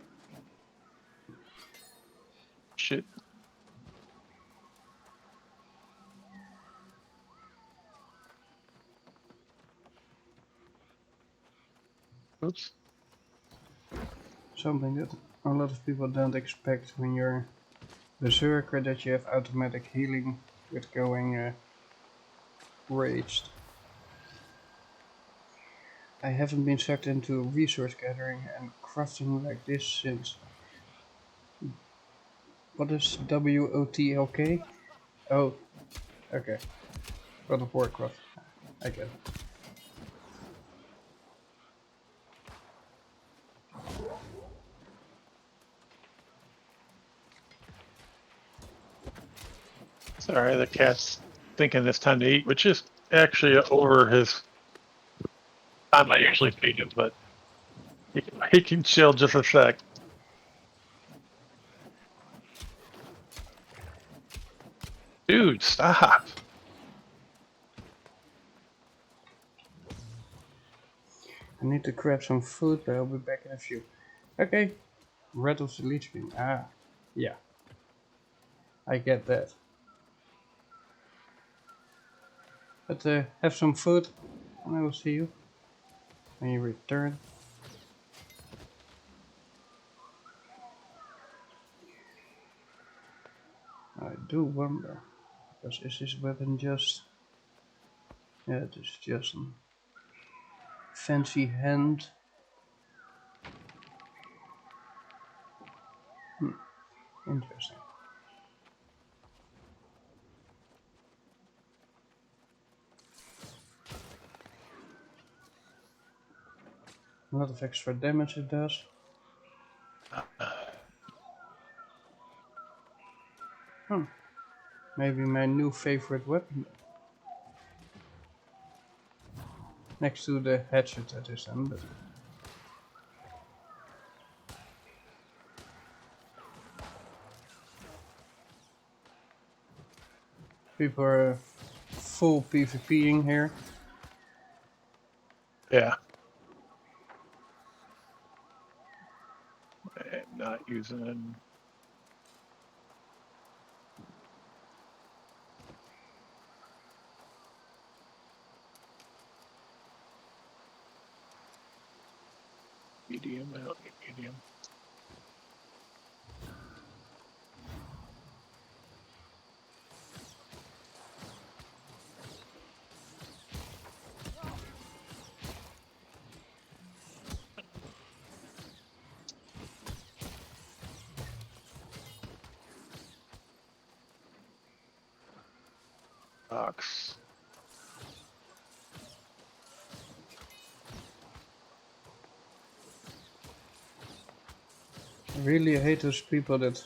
Shit. Oops. Something that a lot of people don't expect when you're berserker, that you have automatic healing with going raged. I haven't been sucked into resource gathering and crafting like this since... What is WOTLK? Oh, okay. World of Warcraft. I get it. Sorry, the cat's thinking it's time to eat, which is actually over his time I usually feed him, but he can chill just a sec. Dude, stop. I need to grab some food, but I'll be back in a few. Okay. Rattles the Lich King. Ah, yeah. I get that. But have some food, and I will see you when you return. I do wonder, because is this weapon just Yeah, it is just a fancy hand. Interesting. A lot of extra damage it does. Maybe my new favorite weapon. Next to the hatchet that is then, but people are full PvPing here. Yeah. I'm not using it. Medium, I don't need medium. Box. I really hate those people that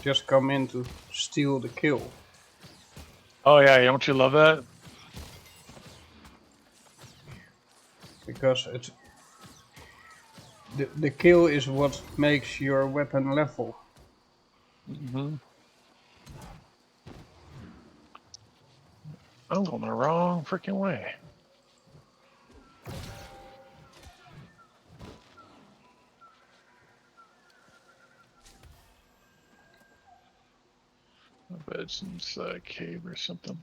just come in to steal the kill. Oh yeah, don't you love that? Because it's the kill is what makes your weapon level. Mm-hmm. I'm going the wrong freaking way. I bet it's inside a cave or something.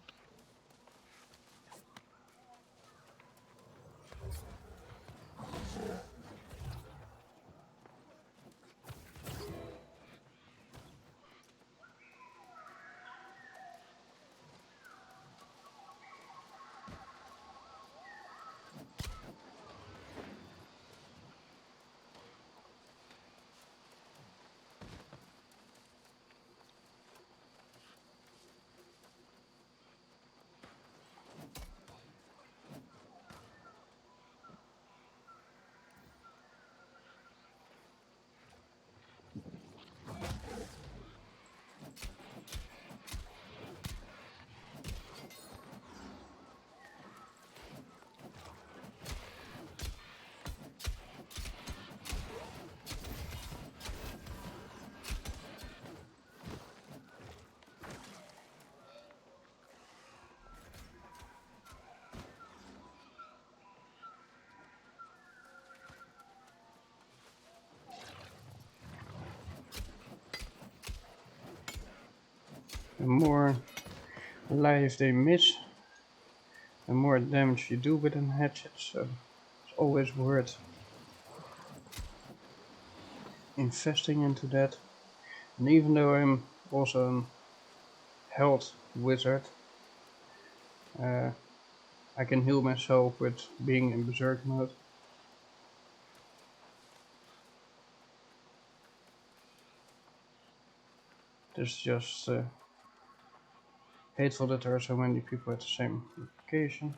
The more life they miss, the more damage you do with a hatchet, so it's always worth investing into that. And even though I'm also a health wizard, I can heal myself with being in berserk mode. It's just hateful that there are so many people at the same location.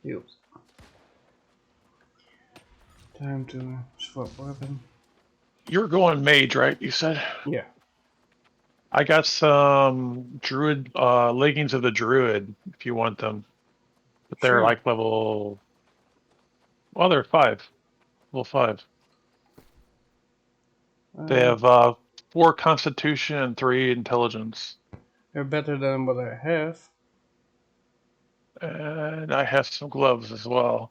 Healed. Time to swap weapon. You're going mage, right? You said? Yeah. I got some druid leggings of the druid if you want them. But they're Sure. like level, well, they're 5. Level 5. They have 4 constitution and 3 intelligence. They're better than what I have. And I have some gloves as well.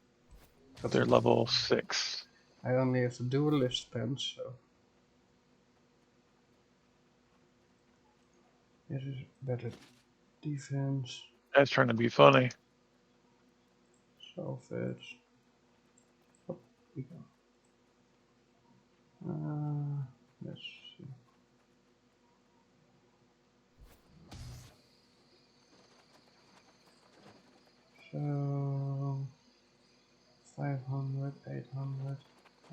But They're level 6. I only have the duelist pants, so This is better defense. That's trying to be funny. Salvage. Oh, we go. Let's see. So 500, 800.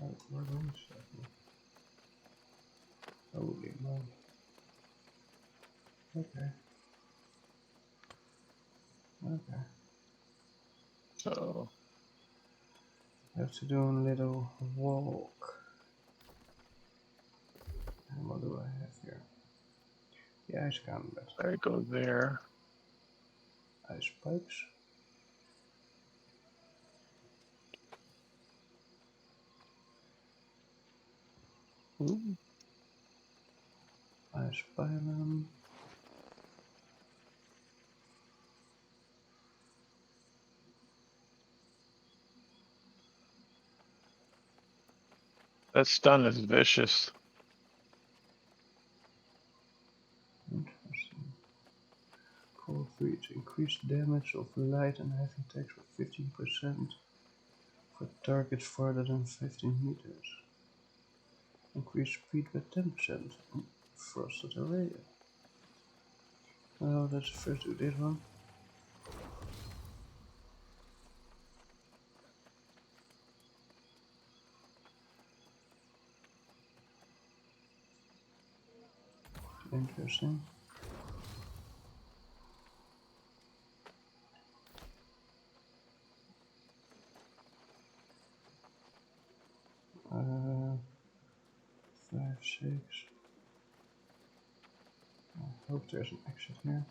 Oh, we're going 7. Holy moly. Okay. Okay. So Have to do a little walk. And what do I have here? The ice combat. there it goes there. Ice pipes. Ooh. Ice pylon. That stun is vicious. Interesting. Cold freeze. Increased damage of light and heavy attacks with 15% for targets farther than 15 meters. Increase speed by 10%. Frosted array. Well, let's first do this one. Interesting. Uh, 5, 6. I hope there's an exit here.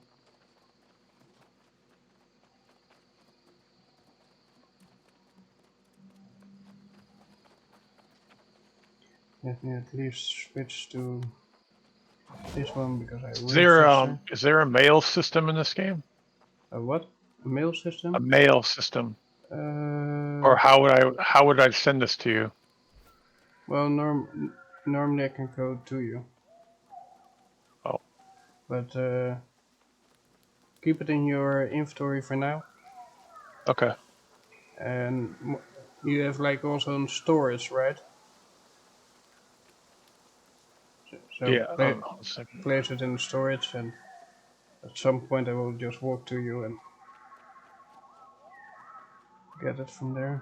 Let me at least switch to this one because I will faster. Is there a mail system in this game? A what? A mail system? A mail system, Uh, or how would I send this to you? well, normally I can code to you. Oh. But keep it in your inventory for now. Okay. And you have like also storage, right? So Yeah. Hold on a second. place it in the storage, and at some point I will just walk to you and get it from there.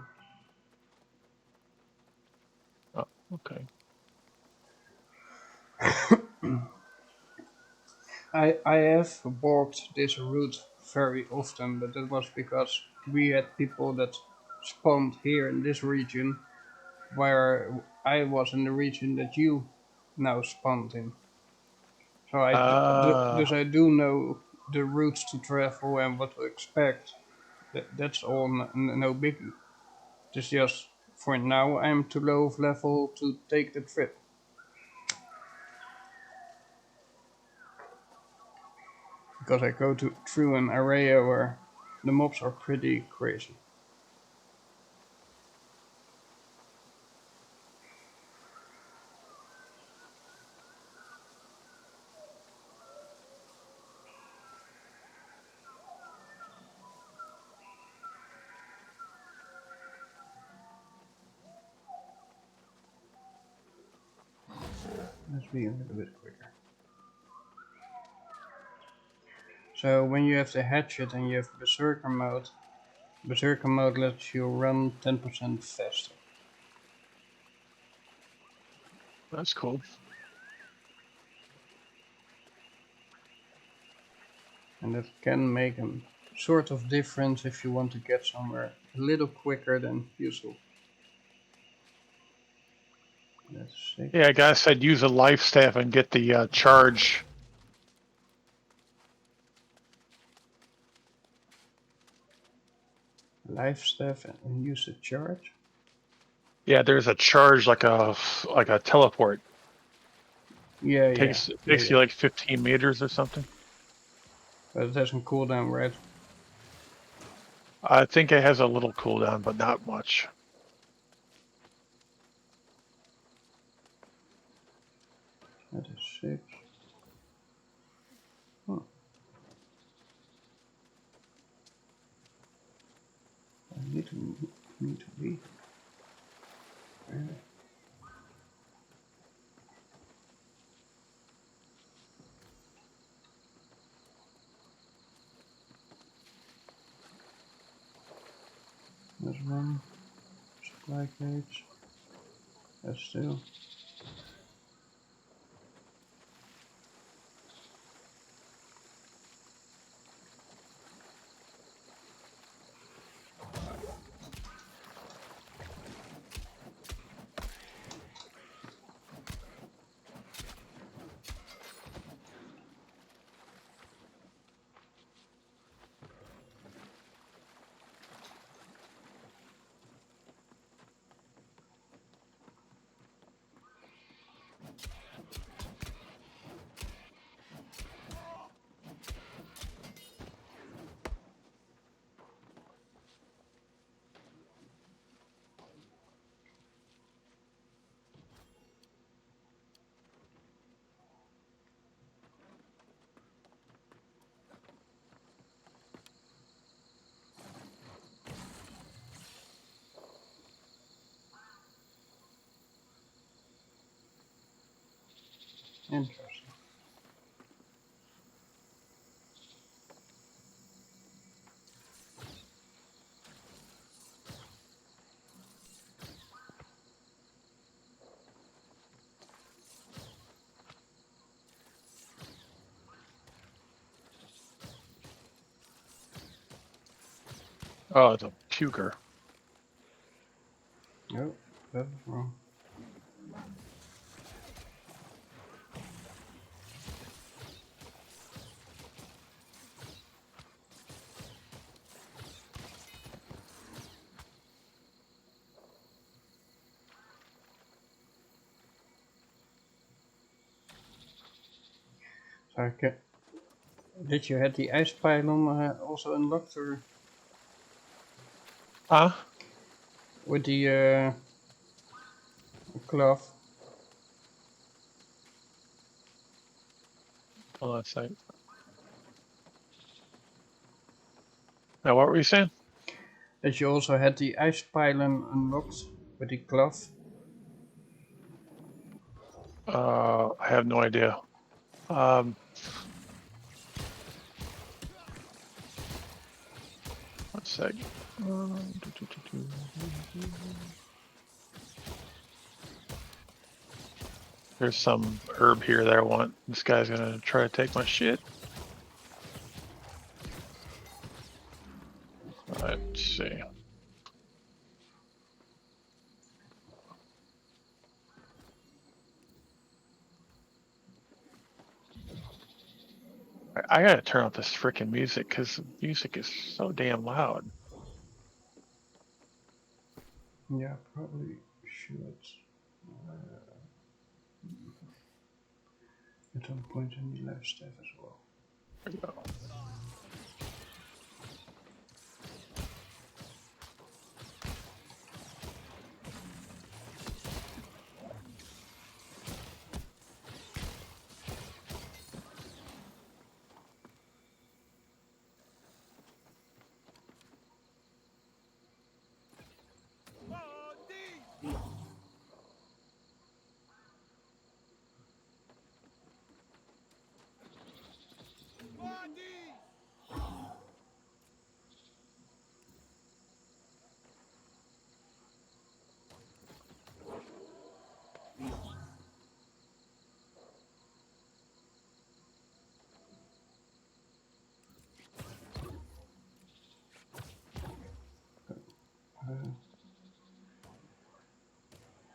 Oh, okay. I have walked this route very often, but that was because we had people that spawned here in this region, where I was in the region that you now spawned in. So thus I do know the routes to travel and what to expect. That's all no biggie. It's just for now I'm too low of level to take the trip. Because I go through an area where the mobs are pretty crazy. Let's be a little bit quicker. So when you have the hatchet and you have berserker mode lets you run 10% faster. That's cool. And that can make a sort of difference if you want to get somewhere a little quicker than usual. That's 6. Yeah, I guess I'd use a life staff and get the charge. Life staff and use the charge. Yeah, there's a charge like a teleport. Yeah, Takes yeah. you like 15 meters or something. But it doesn't cool down, right? I think it has a little cooldown, but not much. That is 6. Hmm. to need to be. There's one supply cage. That's two. Interesting. Oh, it's a puker. Nope, that's wrong. Okay. Did you have the ice pylon also unlocked, or Huh? with the glove? Hold on a second. Now, what were you saying? That you also had the ice pylon unlocked with the glove? I have no idea. One sec. There's some herb here that I want. This guy's gonna try to take my shit. Let's see. I gotta turn off this freaking music because the music is so damn loud. Yeah, probably should. At some point in the live stuff as well. There we go.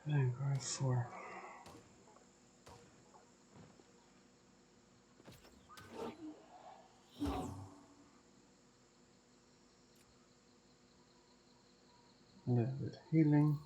Vanguard 4. A little bit healing.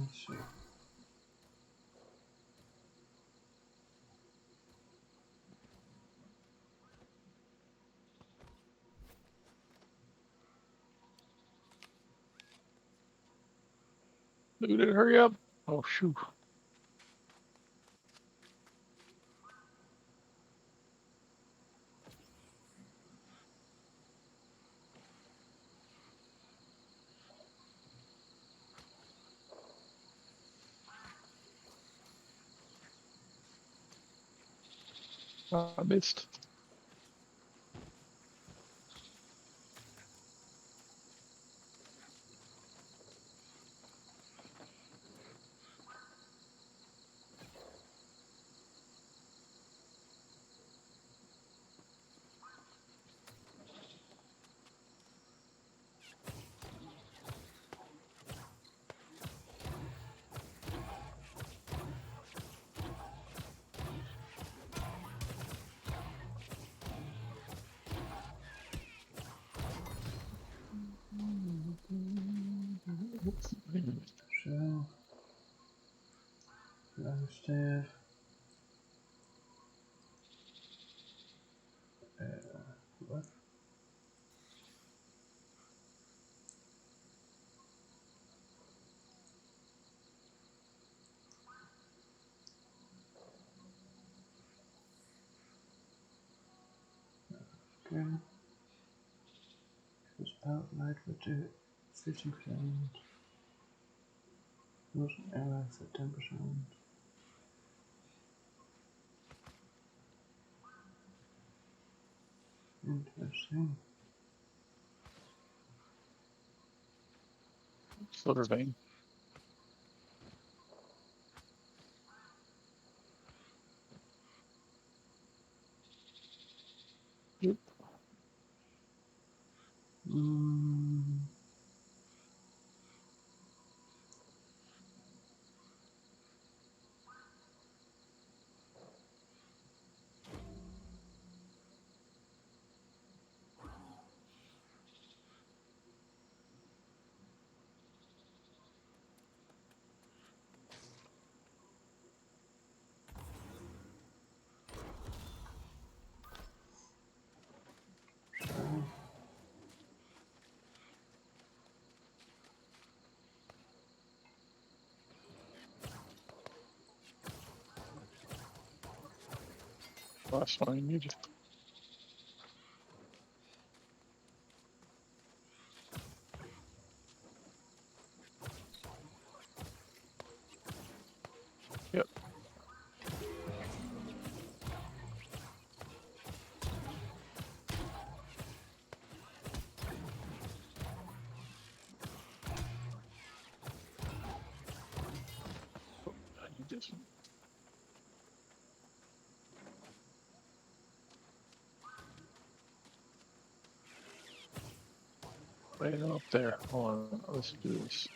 Let's see. Dude, hurry up. Oh, shoot. I missed. So, downstairs. What? Okay. This outlight would do 50%. Was an ally for 10%. Interesting. Silver vein. Yep. Mm. Last one I need. Yep. I need this one. Right up there. Hold on. Let's do this.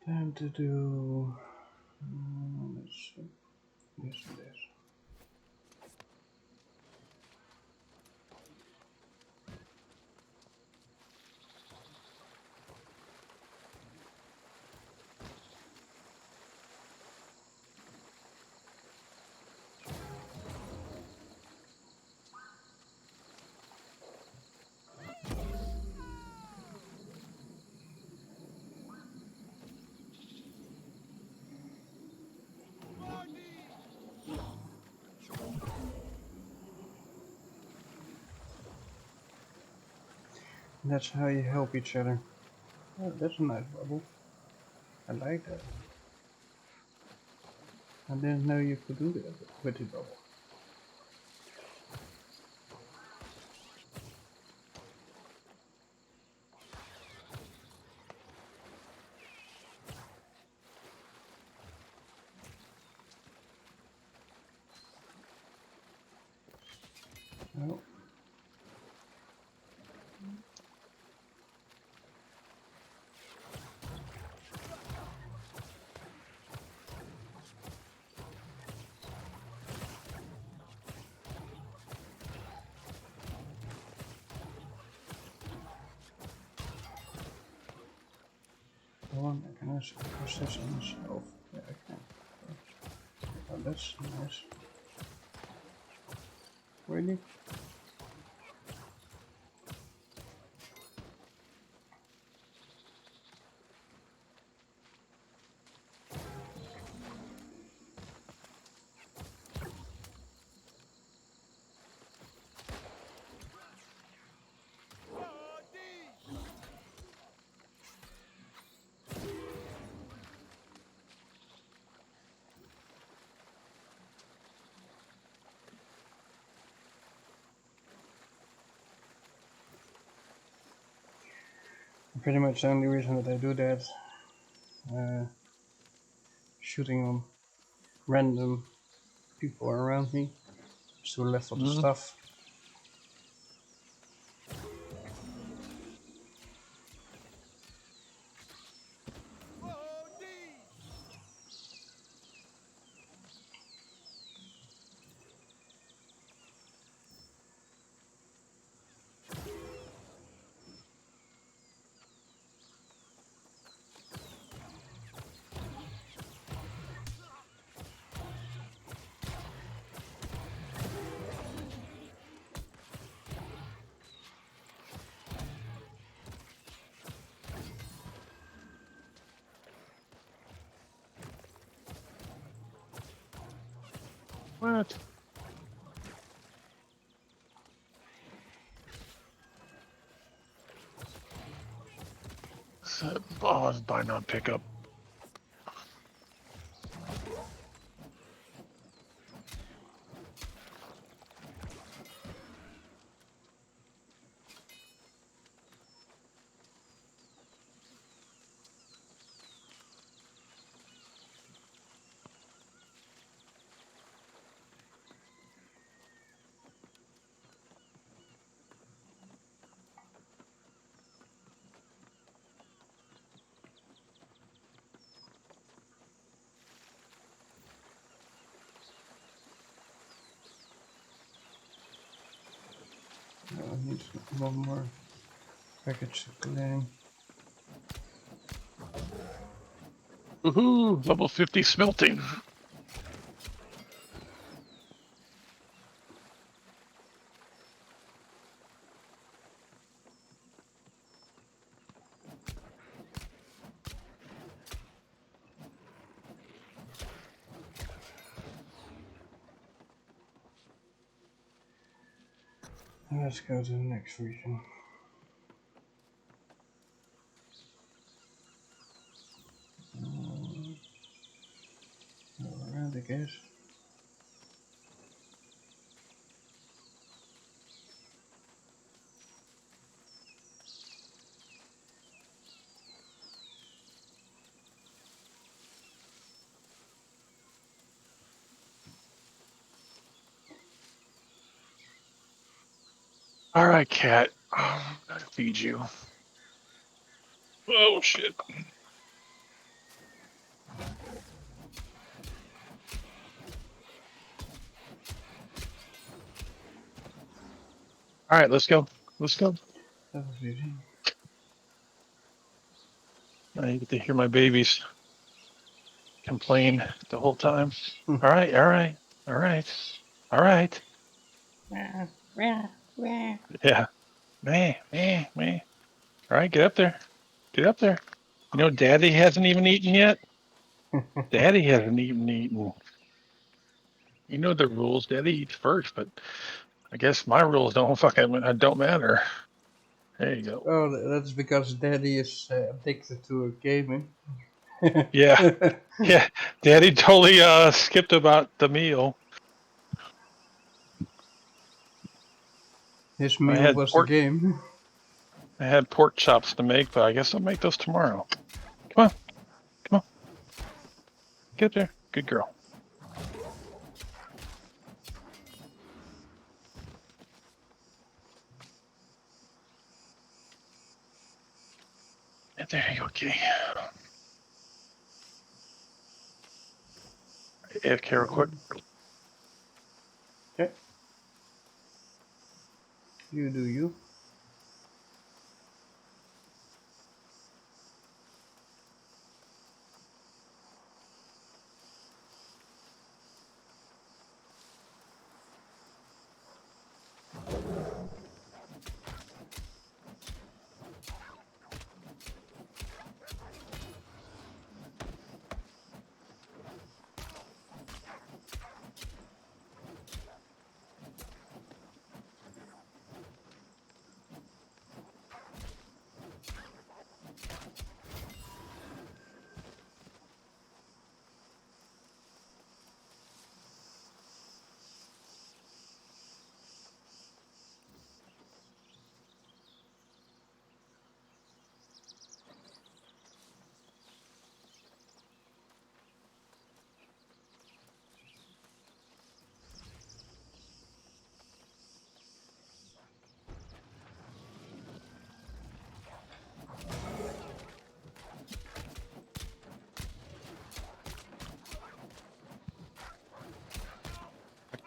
Time to do. Let's So this and this. That's how you help each other. Oh, that's a nice bubble. I like that. I didn't know you could do that with the bubble. Oh. One, I can also process on myself. Yeah, I can. Oh, that's nice. Really? Pretty much the only reason that I do that, shooting on random people around me, is to level the stuff. What? Oh, it's by not pick up. I need one more package to clean. Woohoo! Level 50 smelting. Let's go to the next region. Around, I guess. All right, cat. Oh, gotta feed you. Oh shit. All right, let's go. Let's go. That was easy. I get to hear my babies complain the whole time. Hmm. All right, all right, all right, all right. Yeah. Meh, meh, meh. All right, get up there. Get up there. You know, Daddy hasn't even eaten yet. Daddy hasn't even eaten. You know the rules. Daddy eats first, but I guess my rules don't matter. There you go. Oh, that's because Daddy is addicted to gaming. Yeah, yeah. Daddy totally skipped about the meal. His I meal had was the pork. game. I had pork chops to make, but I guess I'll make those tomorrow. Come on, come on, get up there. Good girl. And there you go. Okay. AFK real quick. Okay. You do you.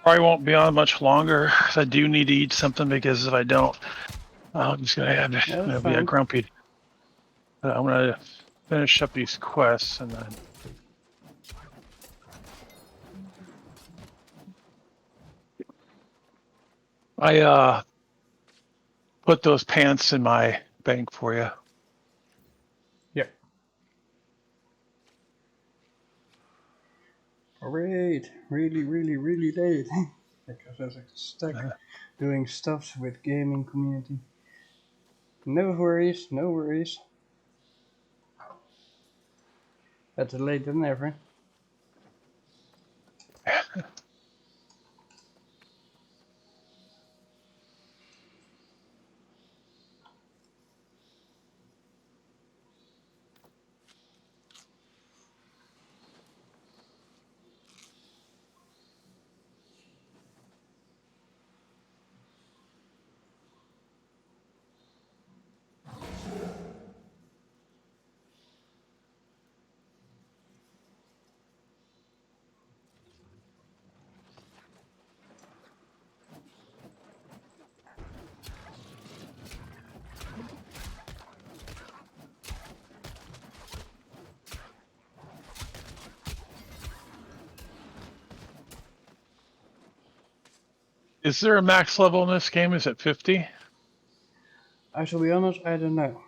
Probably won't be on much longer. I do need to eat something because if I don't, I'm just gonna That's be a fine. grumpy. I'm gonna finish up these quests and then. I put those pants in my bank for you. Yeah. Great. Really, really, really late. Because I was stuck doing stuff with gaming community. No worries, no worries. Better late than never. Is there a max level in this game? Is it 50? I shall be honest, I don't know.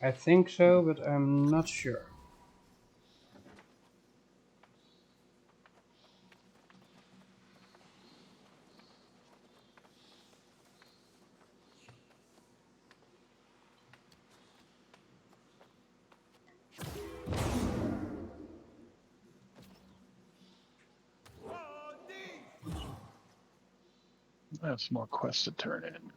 I think so, but I'm not sure. I have some more quests to turn in.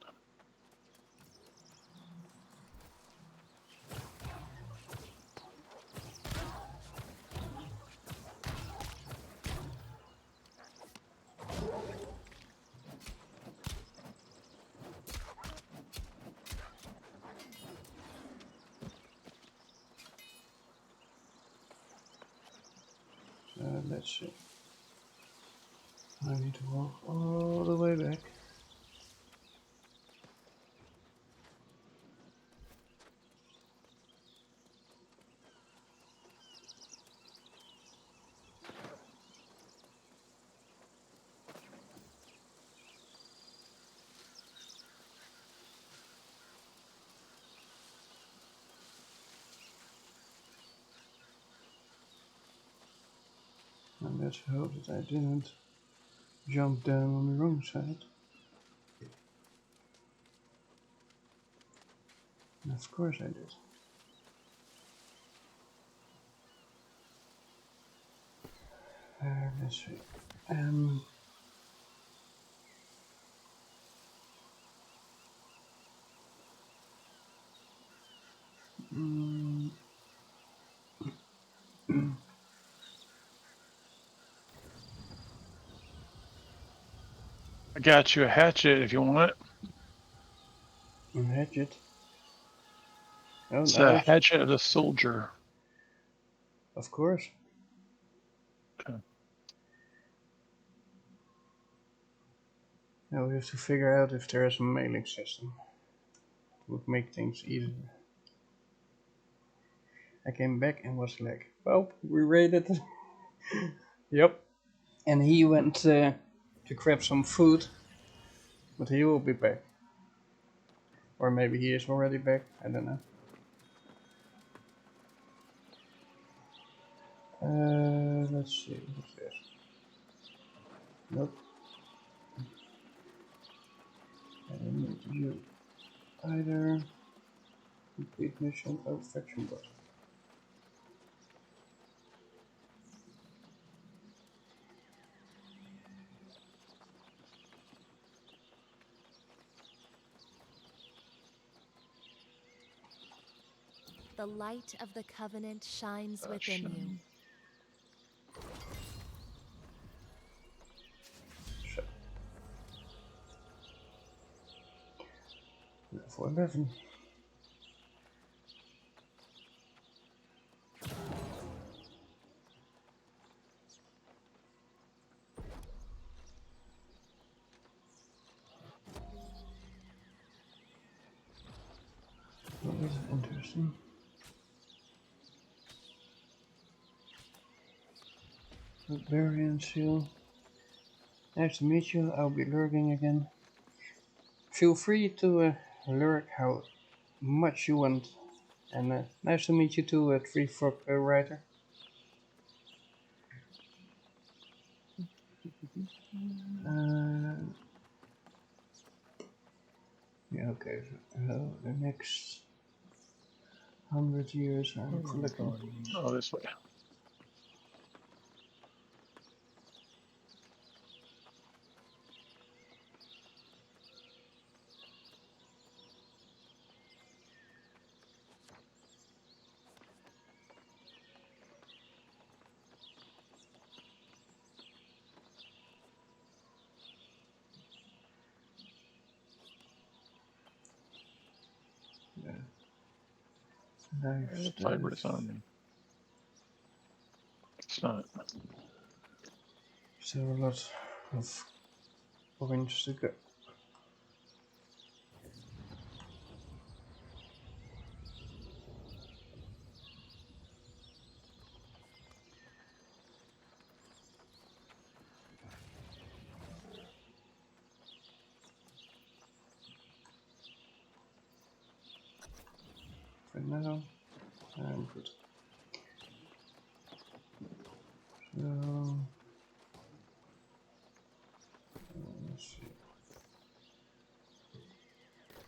So let's see. I need to walk all the way back. Let's hope that I didn't jump down on the wrong side. And of course I did. Let's see. Mm, I got you a hatchet if you want it. a hatchet. Oh, It's now a it's, hatchet of the soldier. of course. Okay. Now we have to figure out if there is a mailing system. It would make things easier. I came back and was like, well, we raided. Yep. And he went to grab some food, but he will be back. Or maybe he is already back, I don't know. Let's see, what's this? Nope. I don't need you either. Complete mission, oh, faction bot. The light of the Covenant shines within you. So. Level 11. That is interesting. Barbarian seal. Nice to meet you. I'll be lurking again. Feel free to lurk how much you want. And nice to meet you too, Tree Frog Writer. Yeah, okay. So, the next 100 years I'm collecting. Oh, this way. Yeah. Nice. Fibrous army. It's not. Still a lot of points to go. For now, I'm good. So, let's see.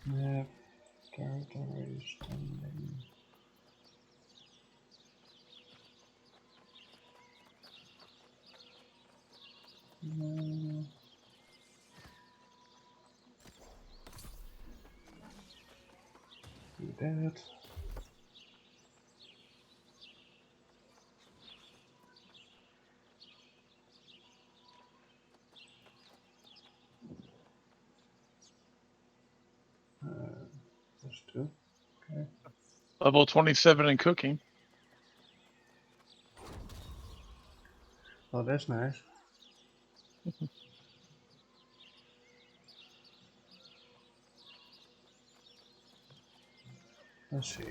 Map, territory, standing. No. Do that. Let's do. Okay. Level 27 in cooking. Oh, that's nice. Let's see.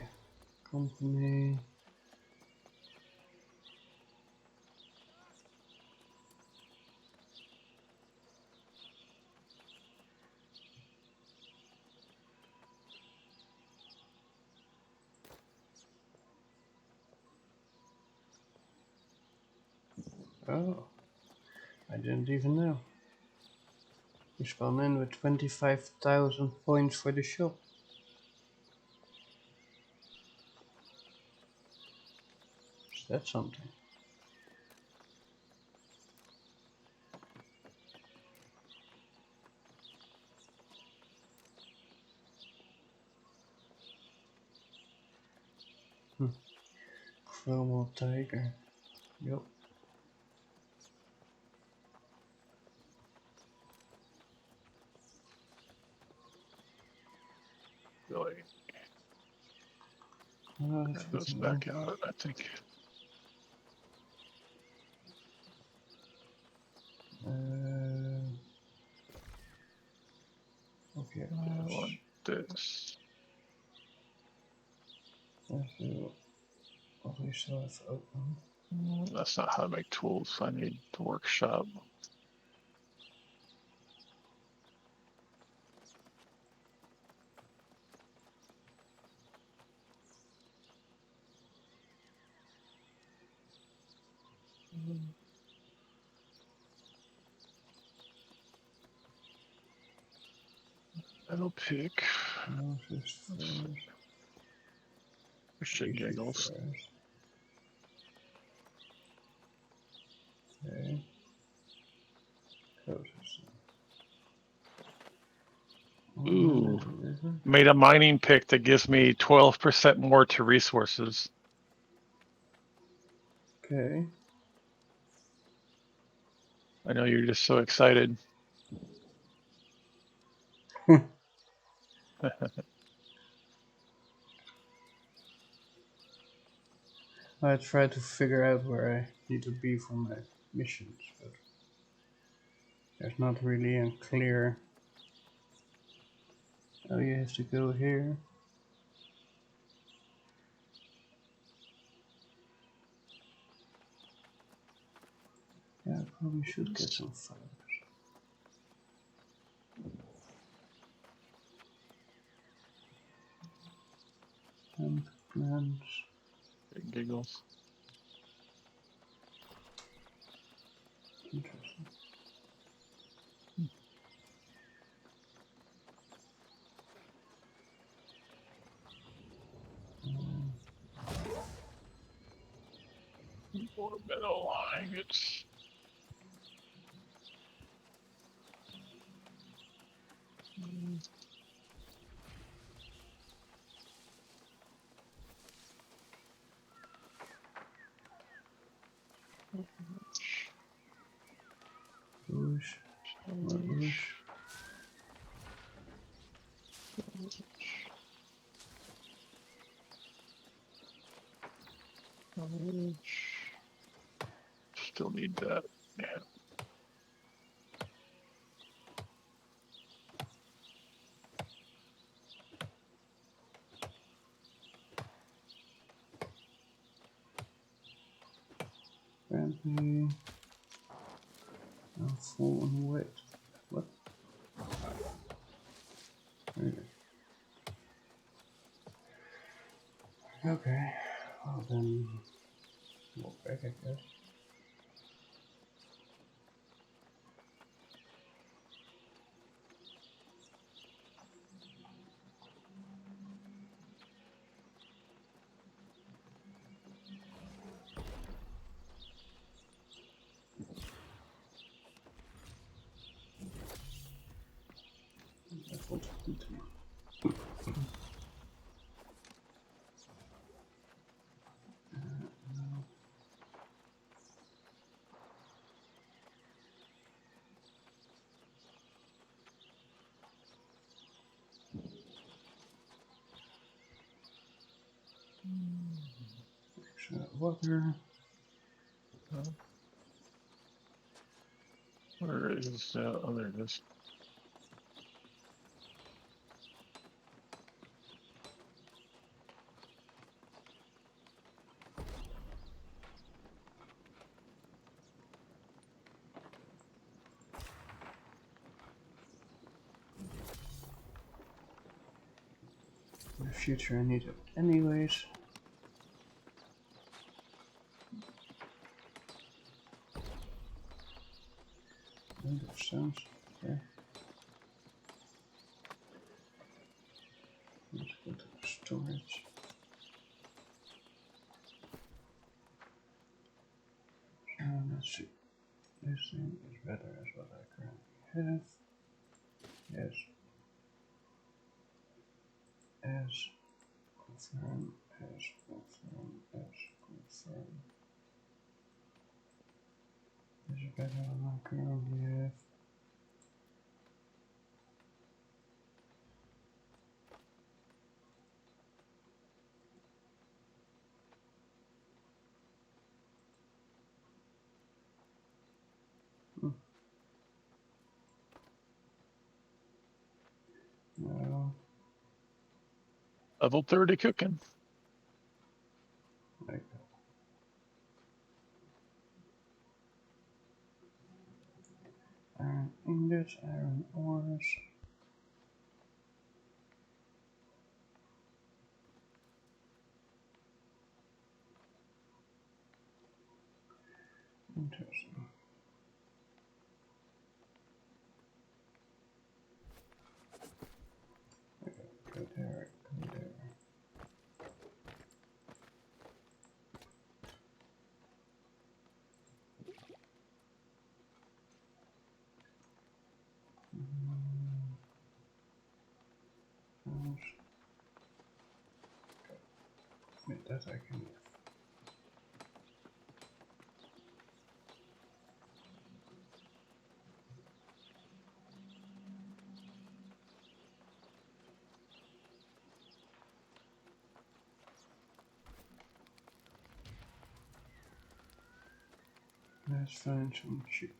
Company. Oh, I didn't even know. We spawn in with 25,000 points for the shop. Is that something? Chromal Tiger. Yup. Really, Oh, that goes back out. I think. Okay. I want this. What we still have open. That's not how to make tools. I need the workshop. That'll pick. Moses first. Shit giggles. First. Okay. Closes. Ooh. Made a mining pick that gives me 12% more to resources. Okay. I know you're just so excited. I try to figure out where I need to be for my missions, but there's not really a clear. Oh, you have to go here. Yeah, I probably should get some fibers. And plants. It giggles. Interesting. More metal ingots. Bush. More bush. Still need that. Yeah. Apparently, I'm full on weight. What? Really? Okay. Well then, walk back, I guess. Dat vond ik goed. Extra water. Where is oh, there it is. In the future, I need it anyways. sense. Okay. Let's go to the storage. Let's see. This thing is better as what I currently have. Yes. As confirm, as confirm, as confirm. This is better than I currently have. No, Level 30 cooking. like that. Iron ingots, iron ores. Interesting. Okay, go there, go there. Wait, that I can move. Let's find some sheep.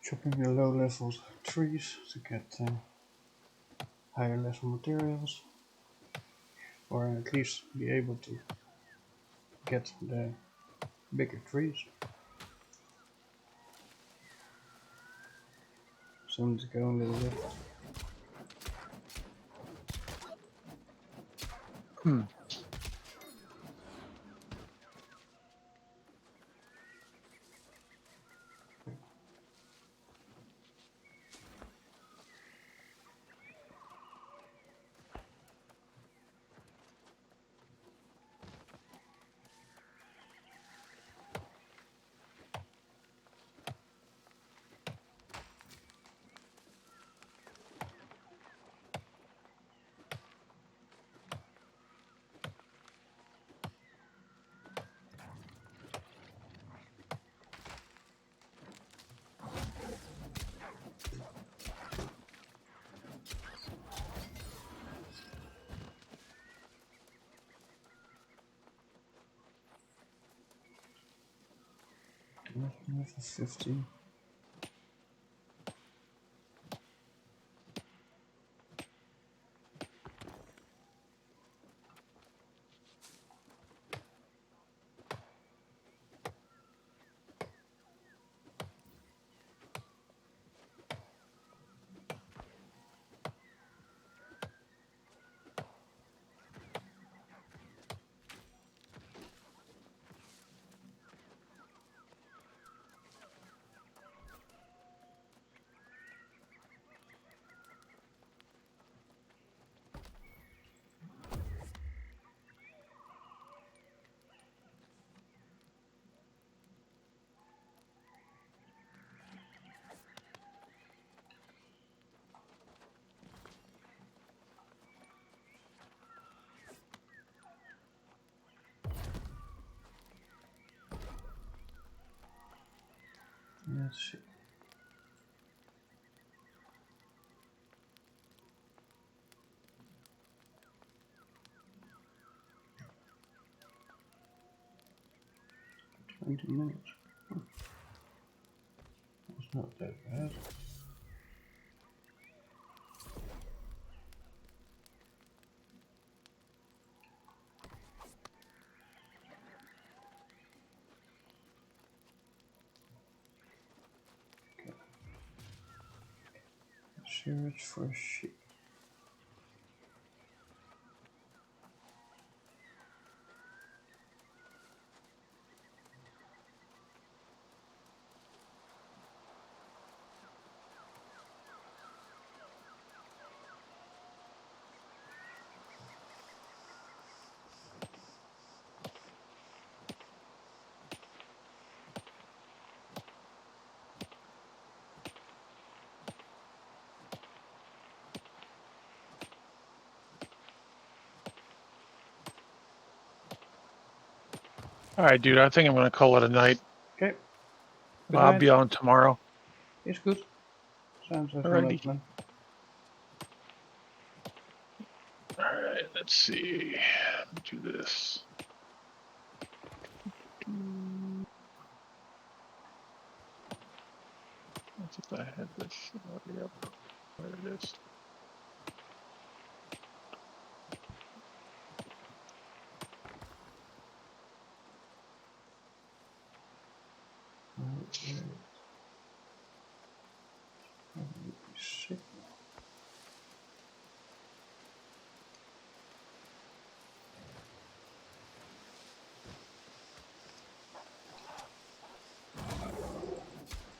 Chopping the low level trees to get higher level materials, or at least be able to get the bigger trees. Some to go a little bit. Level 50. Let's see. $20. That's not that bad. Okay. Search for sheep. All right, dude. I think I'm gonna call it a night. Okay. Good I'll night. be on tomorrow. It's good. Sounds like a Alrighty. plan. All right. Let's see. Do this. Let's if I had this. Oh, yep. There it is. Sick.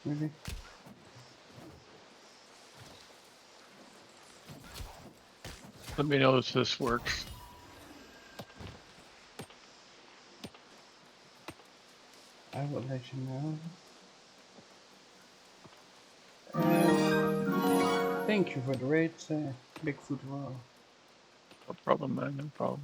Really? Let me know if this works. I will let you know. Thank you for the raid, Bigfoot Wow. No problem, man. No problem.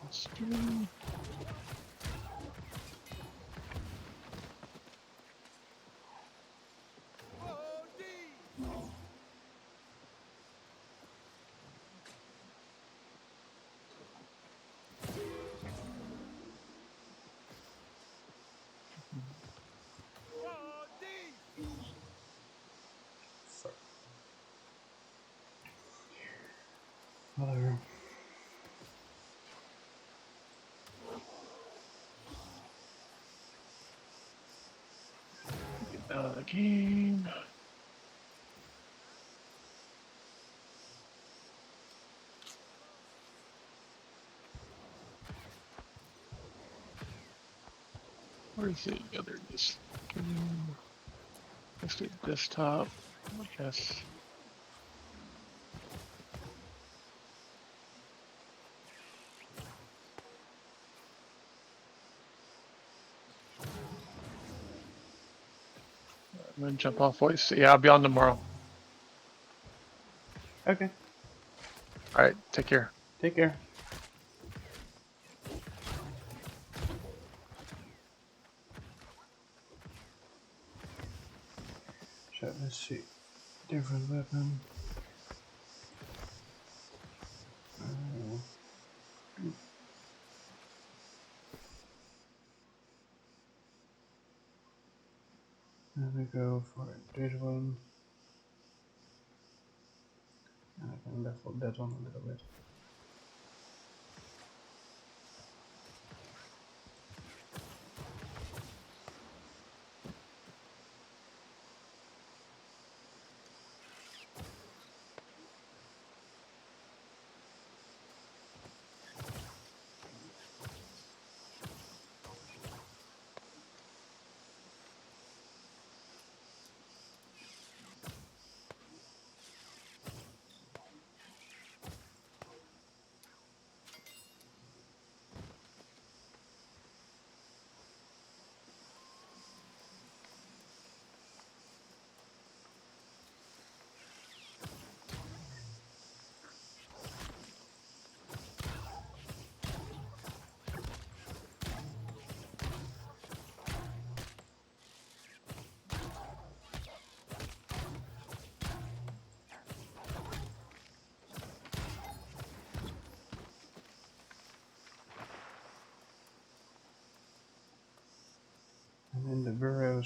Let's do- Fuck. Whatever. Get out of the game. Where's the other this? Let's do desktop. Yes. I'm gonna jump off voice. Yeah, I'll be on tomorrow. Okay. All right. Take care. Take care. So let's see. Different weapon. Let me go for this one. And I can level that one a little bit.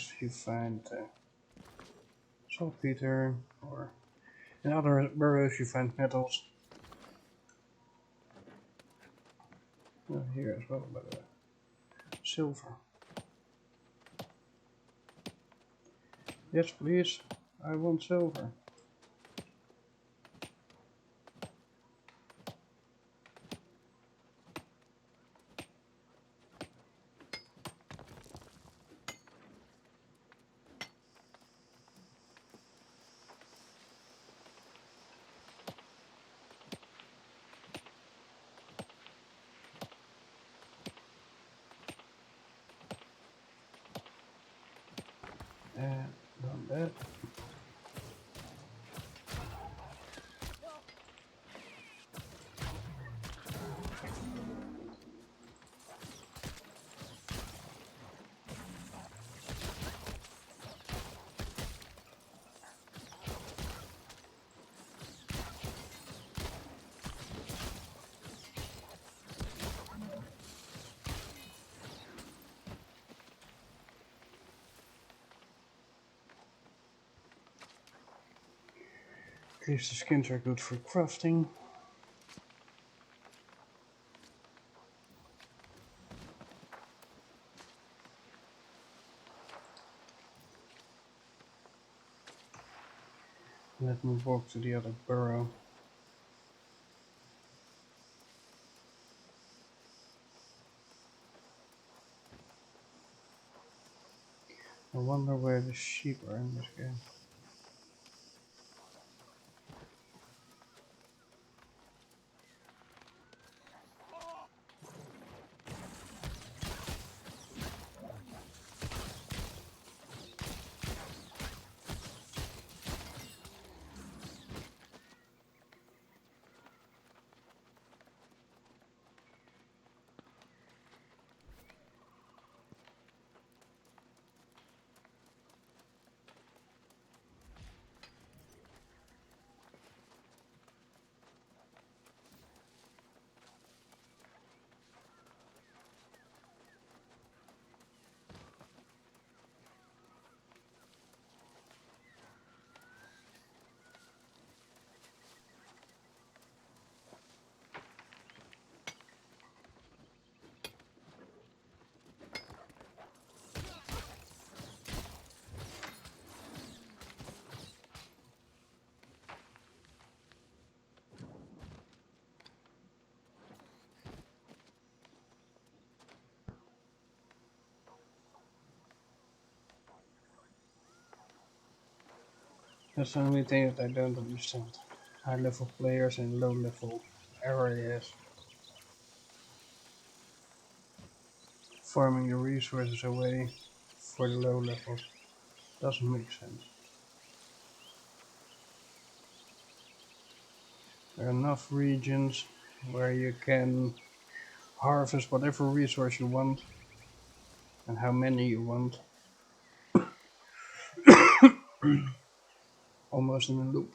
burrows you find saltpeter, or in other burrows you find metals. Here as well, but silver. Yes, please. I want silver. Done that. At least the skins are good for crafting. Let me walk to the other burrow. I wonder where the sheep are in this game. That's the only thing that I don't understand. High level players and low level areas farming the resources away for the low levels doesn't make sense. There are enough regions where you can harvest whatever resource you want and how many you want, almost in a loop.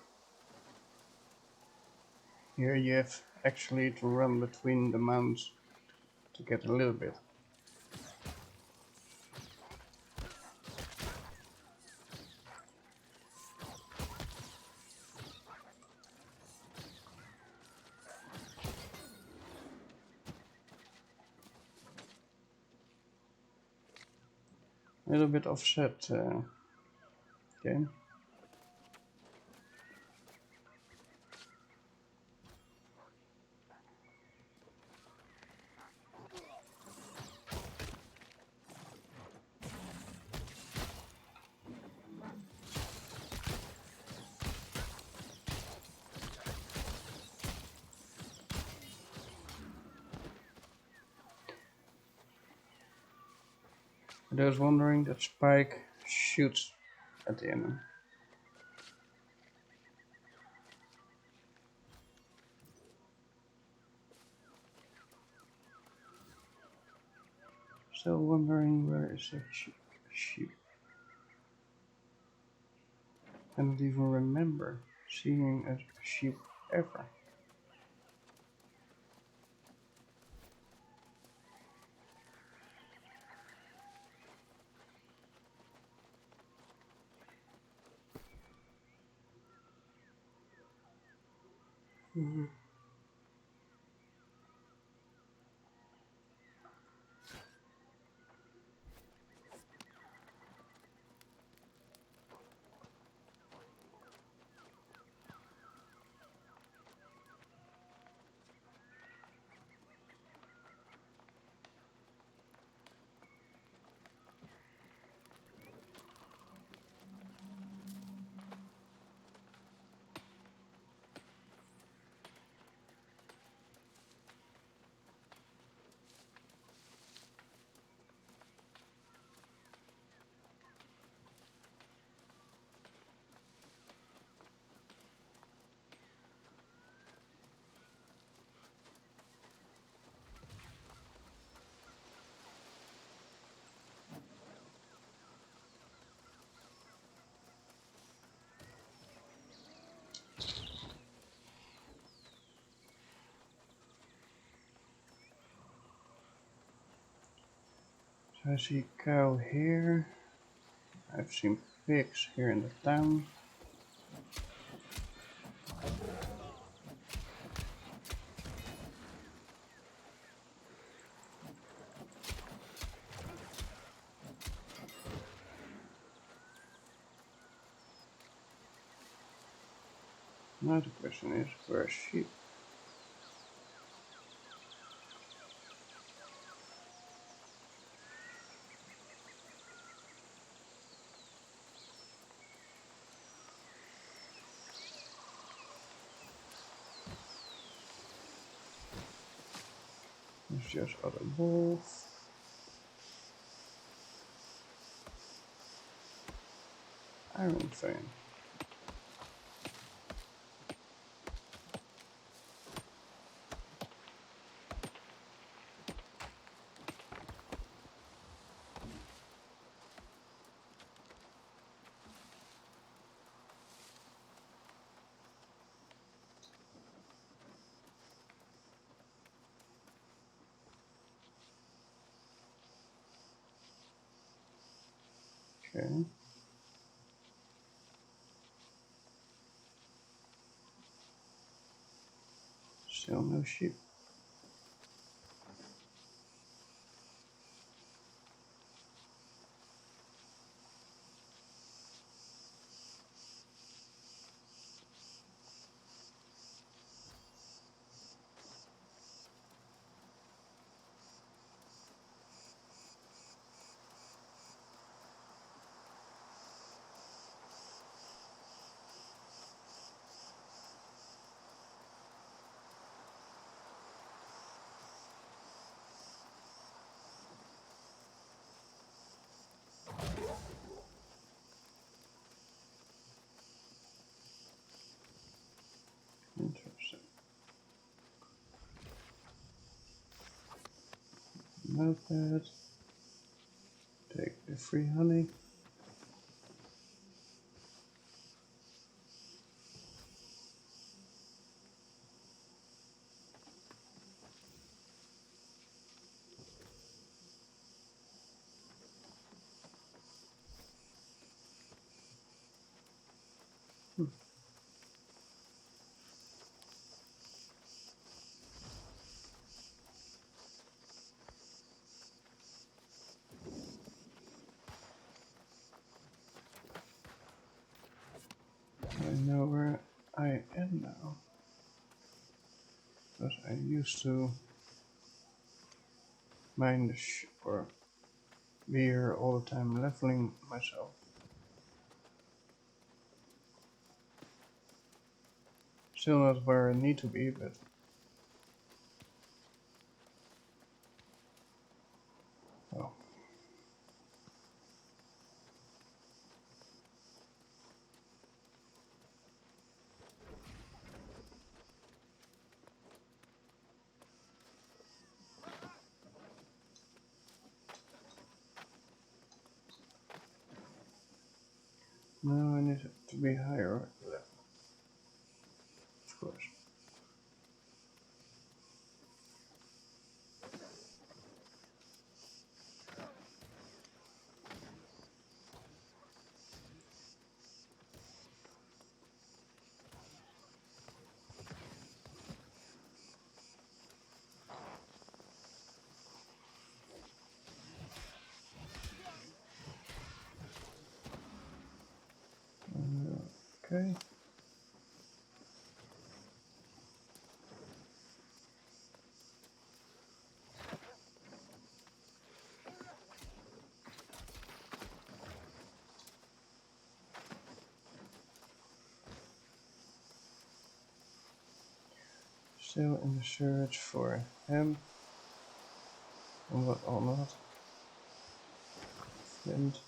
Here you have actually to run between the mounts to get a little bit. A little bit offset game. For those wondering, that spike shoots at the enemy. Still wondering where is that sheep? I don't even remember seeing a sheep ever. Mhm. So I see cow here. I've seen pigs here in the town. Now the question is, where's sheep? It's just other wolf. Iron Fang. Okay. Still no sheep. Interesting. Notepad. Take the free honey. I know where I am now. Because I used to mine the or be here all the time leveling myself. Still not where I need to be, but well. No, I need it to be higher level. Of course. Okay. Still in the search for him. And what or not. Flint.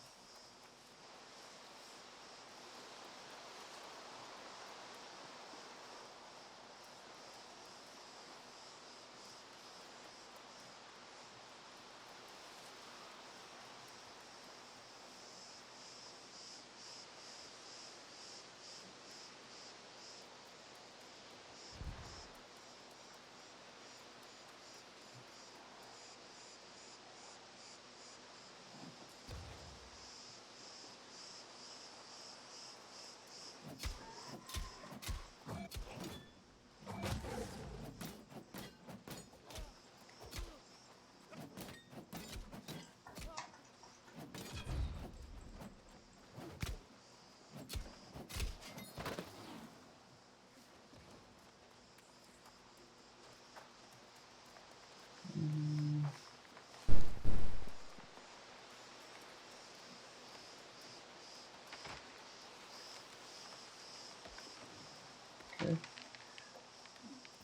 Okay.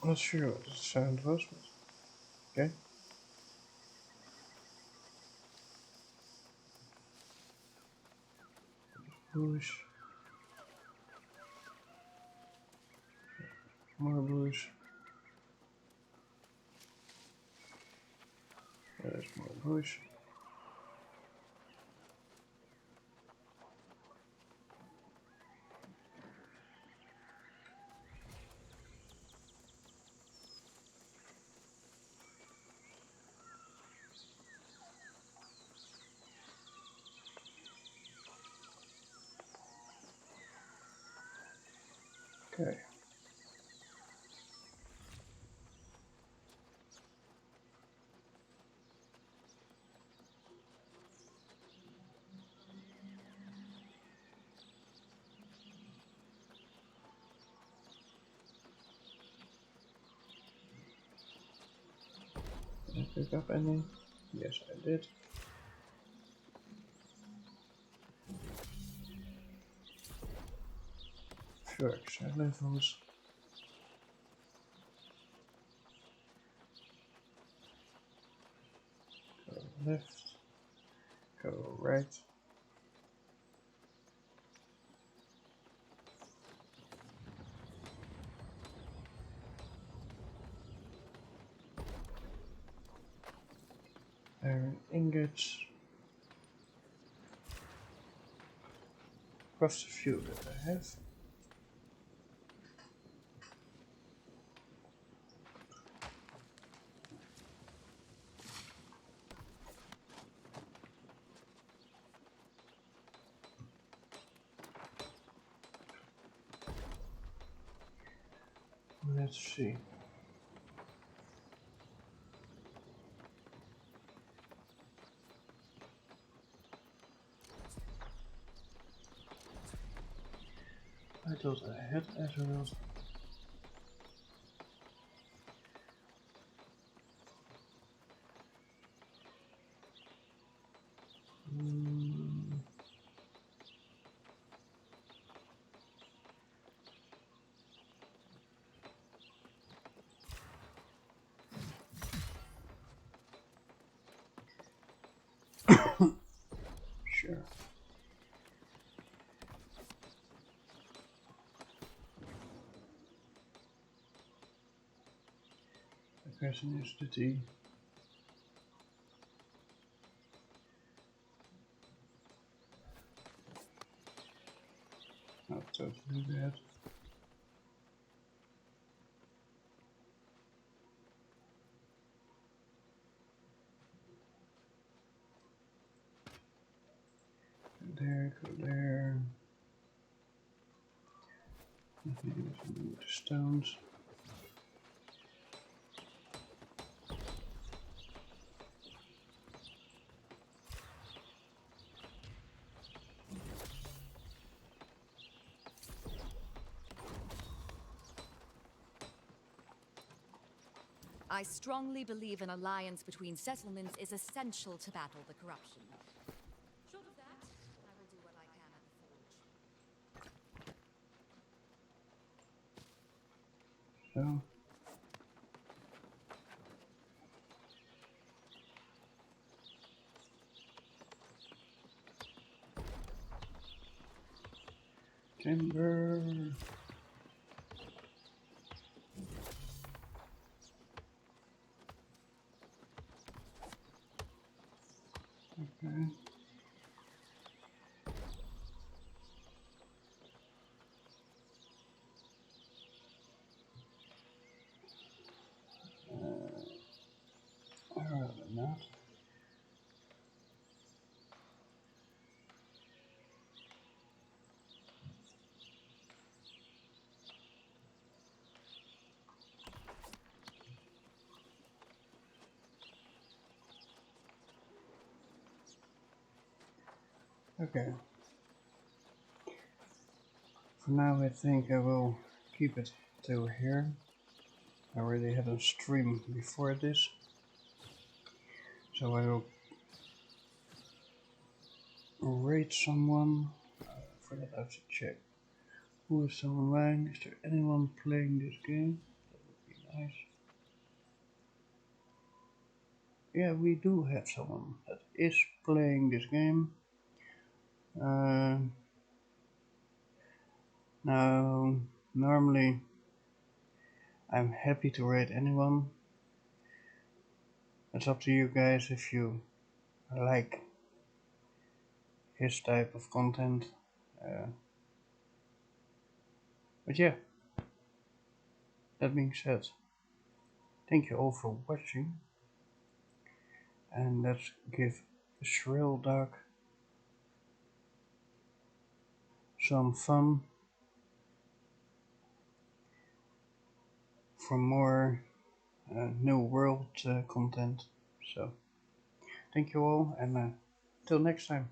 Not sure what the sound was, but okay. Bush. More bush. There's more bush. Okay. Did I pick up any? Yes, I did. Few extra levels. Go left. Go right. Iron ingots. Craft a few that I have. Let's see. I thought I had as well. Sure. The question is the tea. Not totally bad. Go there, go there. Maybe move the stones. I strongly believe an alliance between settlements is essential to battle the corruption. Short of that, I will do what I can at the Forge. So. Timber. Okay. I'd rather not. Okay. For now, I think I will keep it till here. I already had a stream before this, so I will rate someone. For that, I have to check who is online. Is there anyone playing this game? That would be nice. Yeah, we do have someone that is playing this game. Now, normally I'm happy to rate anyone. It's up to you guys if you like his type of content. But yeah, that being said, thank you all for watching. And let's give Shrill Dog some fun for more New World content. So, thank you all, and till next time.